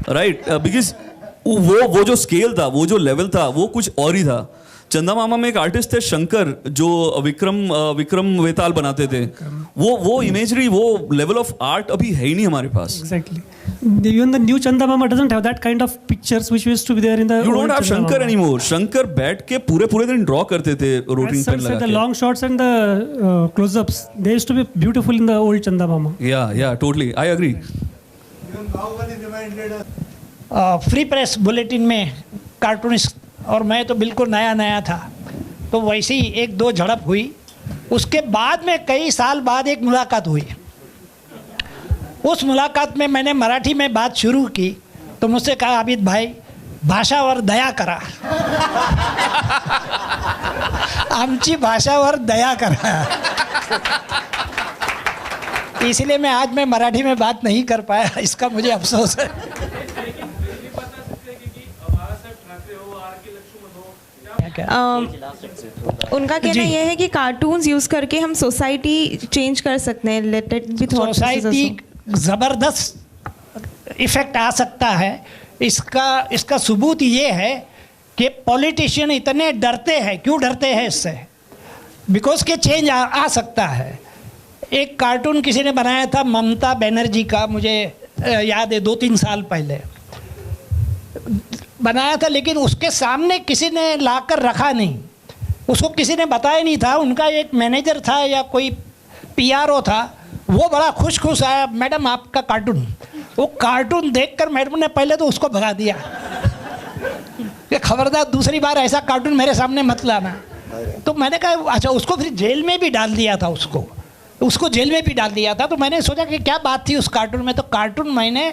राइट, बिकॉज वो जो स्केल था, वो जो लेवल था, वो कुछ और ही था. चंदा मामा में एक आर्टिस्ट थे शंकर, जो विक्रम वेताल बनाते थे. वो इमेजरी, वो लेवल ऑफ आर्ट अभी है ही नहीं हमारे पास. Exactly. Even the new Chanda Mama doesn't have that kind of pictures which used to be there in the. You old don't have Chanda Shankar Mama. anymore. Shankar बैठ के पूरे दिन draw करते थे रोटिंग पेन लगा के. The long shots and the close-ups, they used to be beautiful in the old Chanda Mama. Yeah, totally. I agree. Free press bulletin में cartoonist और मैं तो बिल्कुल नया था, तो वैसे ही 1-2 झड़प हुई. उसके बाद में कई साल बाद एक मुलाकात हुई. उस मुलाकात में मैंने मराठी में बात शुरू की, तो मुझसे कहा आबिद भाई भाषावर दया करा. आमची भाषावर दया करा. इसलिए मैं मराठी में बात नहीं कर पाया, इसका मुझे अफसोस है. उनका कहना यह है कि कार्टून्स यूज करके हम सोसाइटी चेंज कर सकते हैं. Let it be thought. Society ज़बरदस्त इफेक्ट आ सकता है. इसका सबूत ये है कि पॉलिटिशियन इतने डरते हैं. क्यों डरते हैं इससे? बिकॉज के चेंज आ सकता है. एक कार्टून किसी ने बनाया था ममता बनर्जी का, मुझे याद है 2-3 साल पहले बनाया था, लेकिन उसके सामने किसी ने लाकर रखा नहीं. उसको किसी ने बताया नहीं था. उनका एक मैनेजर था या कोई PRO था, वो बड़ा खुश आया, मैडम आपका कार्टून. वो कार्टून देखकर मैडम ने पहले तो उसको भगा दिया कि खबरदार दूसरी बार ऐसा कार्टून मेरे सामने मत लाना। तो मैंने कहा अच्छा, उसको फिर जेल में भी डाल दिया था, उसको जेल में भी डाल दिया था। तो मैंने सोचा कि क्या बात थी उस कार्टून में। तो कार्टून मैंने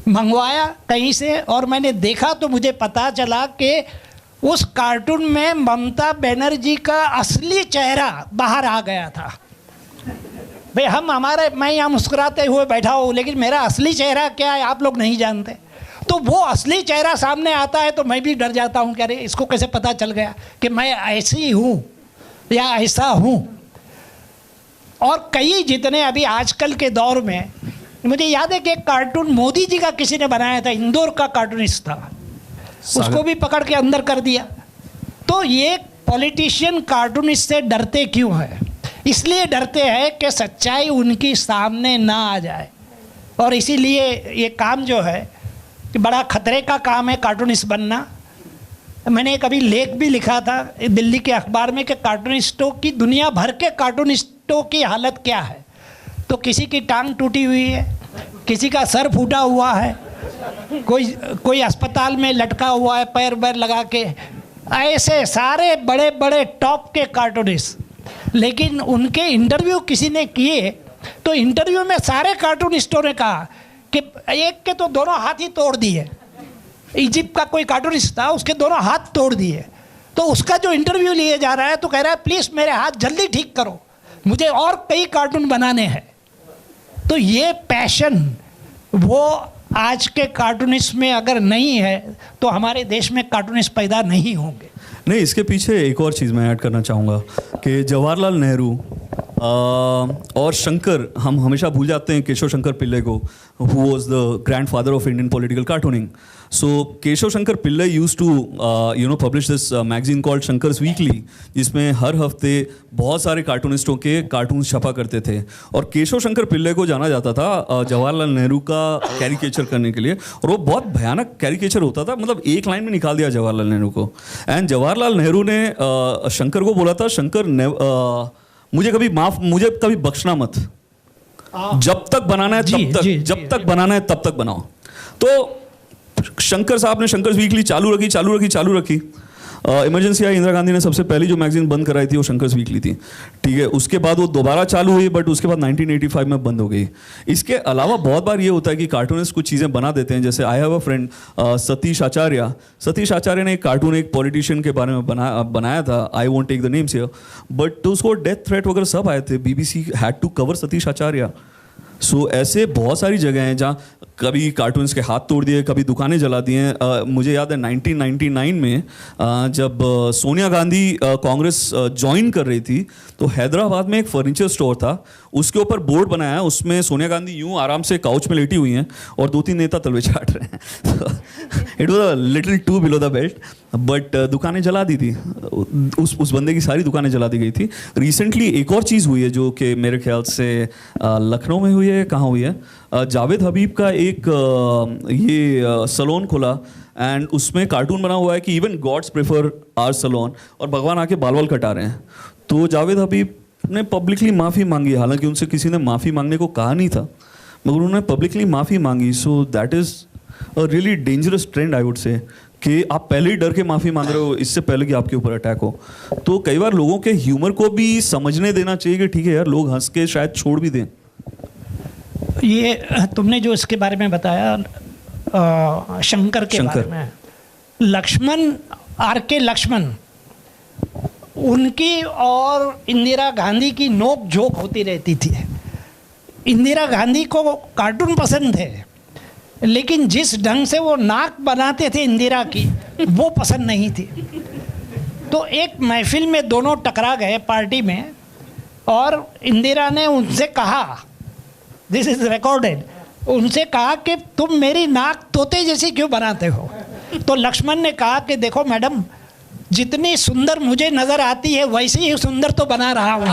मंगवाया कहीं से और मैंने देखा तो मुझे पता चला कि उस कार्टून में ममता बनर्जी का असली चेहरा बाहर आ गया था। भाई मैं यहाँ मुस्कुराते हुए बैठा हूँ, लेकिन मेरा असली चेहरा क्या है आप लोग नहीं जानते। तो वो असली चेहरा सामने आता है तो मैं भी डर जाता हूँ कि अरे इसको कैसे पता चल गया कि मैं ऐसी हूँ या ऐसा हूँ। और कई जितने अभी आजकल के दौर में, मुझे याद है कि एक कार्टून मोदी जी का किसी ने बनाया था, इंदौर का कार्टूनिस्ट था, उसको भी पकड़ के अंदर कर दिया। तो ये पॉलिटिशियन कार्टूनिस्ट से डरते क्यों है? इसलिए डरते हैं कि सच्चाई उनकी सामने ना आ जाए। और इसीलिए ये काम जो है कि बड़ा खतरे का काम है कार्टूनिस्ट बनना। मैंने कभी लेख भी लिखा था दिल्ली के अखबार में कि कार्टूनिस्टों की, दुनिया भर के कार्टूनिस्टों की हालत क्या है। तो किसी की टांग टूटी हुई है, किसी का सर फूटा हुआ है, कोई अस्पताल में लटका हुआ है पैर बैर लगा के, ऐसे सारे बड़े बड़े टॉप के कार्टूनिस्ट। लेकिन उनके इंटरव्यू किसी ने किए तो इंटरव्यू में सारे कार्टूनिस्टों ने कहा कि एक के तो दोनों हाथ ही तोड़ दिए। इजिप्ट का कोई कार्टूनिस्ट था, उसके दोनों हाथ तोड़ दिए। तो उसका जो इंटरव्यू लिए जा रहा है तो कह रहा है प्लीज़ मेरे हाथ जल्दी ठीक करो, मुझे और कई कार्टून बनाने हैं। तो ये पैशन वो आज के कार्टूनिस्ट में अगर नहीं है तो हमारे देश में कार्टूनिस्ट पैदा नहीं होंगे। नहीं, इसके पीछे एक और चीज़ मैं ऐड करना चाहूँगा कि जवाहरलाल नेहरू और शंकर, हम हमेशा भूल जाते हैं केशव शंकर पिल्ले को, who was the grandfather of Indian political cartooning. So Keshav Shankar Pillai used to publish this magazine called Shankar's weekly, जिसमें हर हफ्ते बहुत सारे कार्टूनिस्टों के कार्टून छपा करते थे। और केशव शंकर पिल्ले को जाना जाता था जवाहरलाल नेहरू का कैरिकेचर करने के लिए, और वो बहुत भयानक कैरिकेचर होता था, मतलब एक लाइन में निकाल दिया जवाहरलाल नेहरू को। एंड जवाहरलाल नेहरू ने शंकर को बोला था, शंकर मुझे कभी बख्शना मत, जब तक बनाना है तब तक, जब तक बनाना है तब तक बनाओ। तो शंकर साहब ने शंकर्स वीकली चालू रखी। इमरजेंसी आई, इंदिरा गांधी ने सबसे पहली जो मैगजीन बंद कराई थी वो शंकर्स वीकली थी, ठीक है। उसके बाद वो दोबारा चालू हुई, बट उसके बाद 1985 में बंद हो गई। इसके अलावा बहुत बार ये होता है कि कार्टूनिस्ट कुछ चीज़ें बना देते हैं। जैसे I have a friend Satish Acharya ने एक कार्टून एक पॉलिटिशियन के बारे में बनाया था, I won't take the names here, but उसको डेथ थ्रेट वगैरह सब आए थे। BBC had to cover Satish Acharya. So ऐसे बहुत सारी जगह हैं जहाँ कभी कार्टून्स के हाथ तोड़ दिए, कभी दुकानें जला दिए। मुझे याद है 1999 में जब सोनिया गांधी कांग्रेस ज्वाइन कर रही थी तो हैदराबाद में एक फर्नीचर स्टोर था, उसके ऊपर बोर्ड बनाया है, उसमें सोनिया गांधी यूं आराम से काउच में लेटी हुई हैं और 2-3 नेता तलवे चाट रहे हैं। It was a little too below the belt, but दुकानें जला दी थी, उस बंदे की सारी दुकानें जला दी गई थी। रिसेंटली एक और चीज़ हुई है जो कि मेरे ख्याल से लखनऊ में हुई है, कहाँ हुई है, जावेद हबीब का एक ये सलोन खुला एंड उसमें कार्टून बना हुआ है कि even gods prefer our salon, और भगवान आके बाल बाल कटा रहे हैं। तो जावेद हबीब ने पब्लिकली माफ़ी मांगी, हालांकि उनसे किसी ने माफ़ी मांगने को कहा नहीं था, मगर उन्होंने पब्लिकली माफ़ी मांगी। सो that is a really dangerous trend I would say, कि आप पहले ही डर के माफ़ी मांग रहे हो इससे पहले कि आपके ऊपर अटैक हो। तो कई बार लोगों के ह्यूमर को भी समझने देना चाहिए कि ठीक है यार, लोग हंस के शायद छोड़ भी दें। ये तुमने जो इसके बारे में बताया शंकर के बारे में, लक्ष्मण R.K. लक्ष्मण, उनकी और इंदिरा गांधी की नोक झोंक होती रहती थी। इंदिरा गांधी को कार्टून पसंद थे, लेकिन जिस ढंग से वो नाक बनाते थे इंदिरा की, वो पसंद नहीं थी। तो एक महफिल में दोनों टकरा गए पार्टी में, और इंदिरा ने उनसे कहा, दिस इज रिकॉर्डेड, उनसे कहा कि तुम मेरी नाक तोते जैसी क्यों बनाते हो। तो लक्ष्मण ने कहा कि देखो मैडम, जितनी सुंदर मुझे नजर आती है वैसे ही सुंदर तो बना रहा हूँ।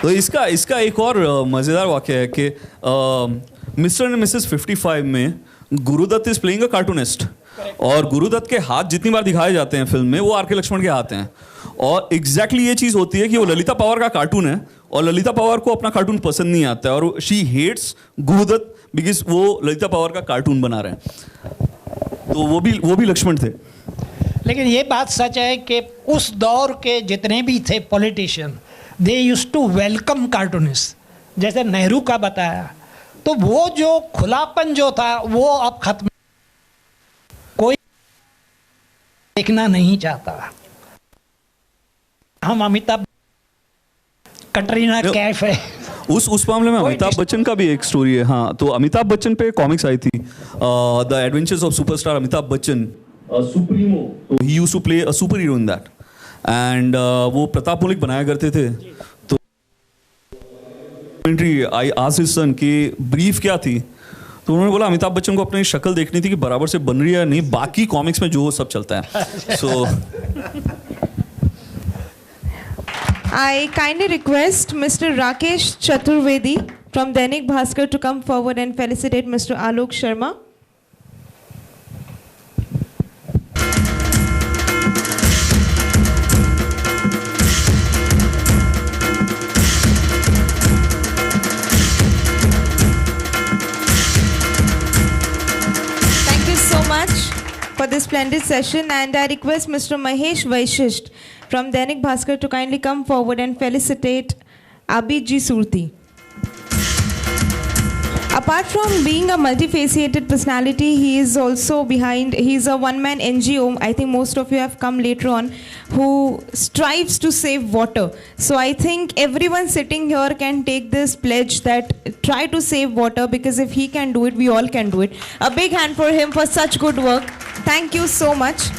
तो इसका एक और मज़ेदार वाक़या है कि मिस्टर एंड मिसेस 55 में Guru Dutt is playing a cartoonist, और गुरुदत्त के हाथ जितनी बार दिखाए जाते हैं फिल्म में वो R.K. लक्ष्मण के हाथ हैं। और एग्जैक्टली ये चीज़ होती है कि वो ललिता पवार का कार्टून है और ललिता पवार को अपना कार्टून पसंद नहीं आता है, और शी हेट्स गुरुदत्त बिकॉज वो ललिता पवार का कार्टून बना रहे हैं। तो वो भी लक्ष्मण थे। लेकिन ये बात सच है कि उस दौर के जितने भी थे politician, they used to welcome cartoonist, जैसे नेहरू का बताया। तो वो जो खुलापन जो था वो अब खत्म, कोई देखना नहीं चाहता। हम अमिताभ, कटरीना कैफ है, उस मामले में अमिताभ बच्चन का भी एक स्टोरी है। हाँ, तो अमिताभ बच्चन पे कॉमिक्स आई थी, the adventures of superstar Amitabh Bachchan, Supremo. तो he used to play a super hero in that, and वो प्रताप मलिक बनाया करते थे। तो आई आस्क्ड हिज सन कि ब्रीफ क्या थी, तो उन्होंने बोला अमिताभ बच्चन को अपनी शक्ल देखनी थी कि बराबर से बन रही है या नहीं, बाकी कॉमिक्स में जो सब चलता है। सो I kindly request Mr. Rakesh Chaturvedi from Dainik Bhaskar to come forward and felicitate Mr. Alok Sharma. Thank you so much for this splendid session, and I request Mr. Mahesh Vaishisht from Dainik Bhaskar to kindly come forward and felicitate Abid Ji Surti. Apart from being a multifaceted personality, he is also he's a one-man NGO, I think most of you have come later on, who strives to save water. So I think everyone sitting here can take this pledge that try to save water, because if he can do it, we all can do it. A big hand for him for such good work. Thank you so much.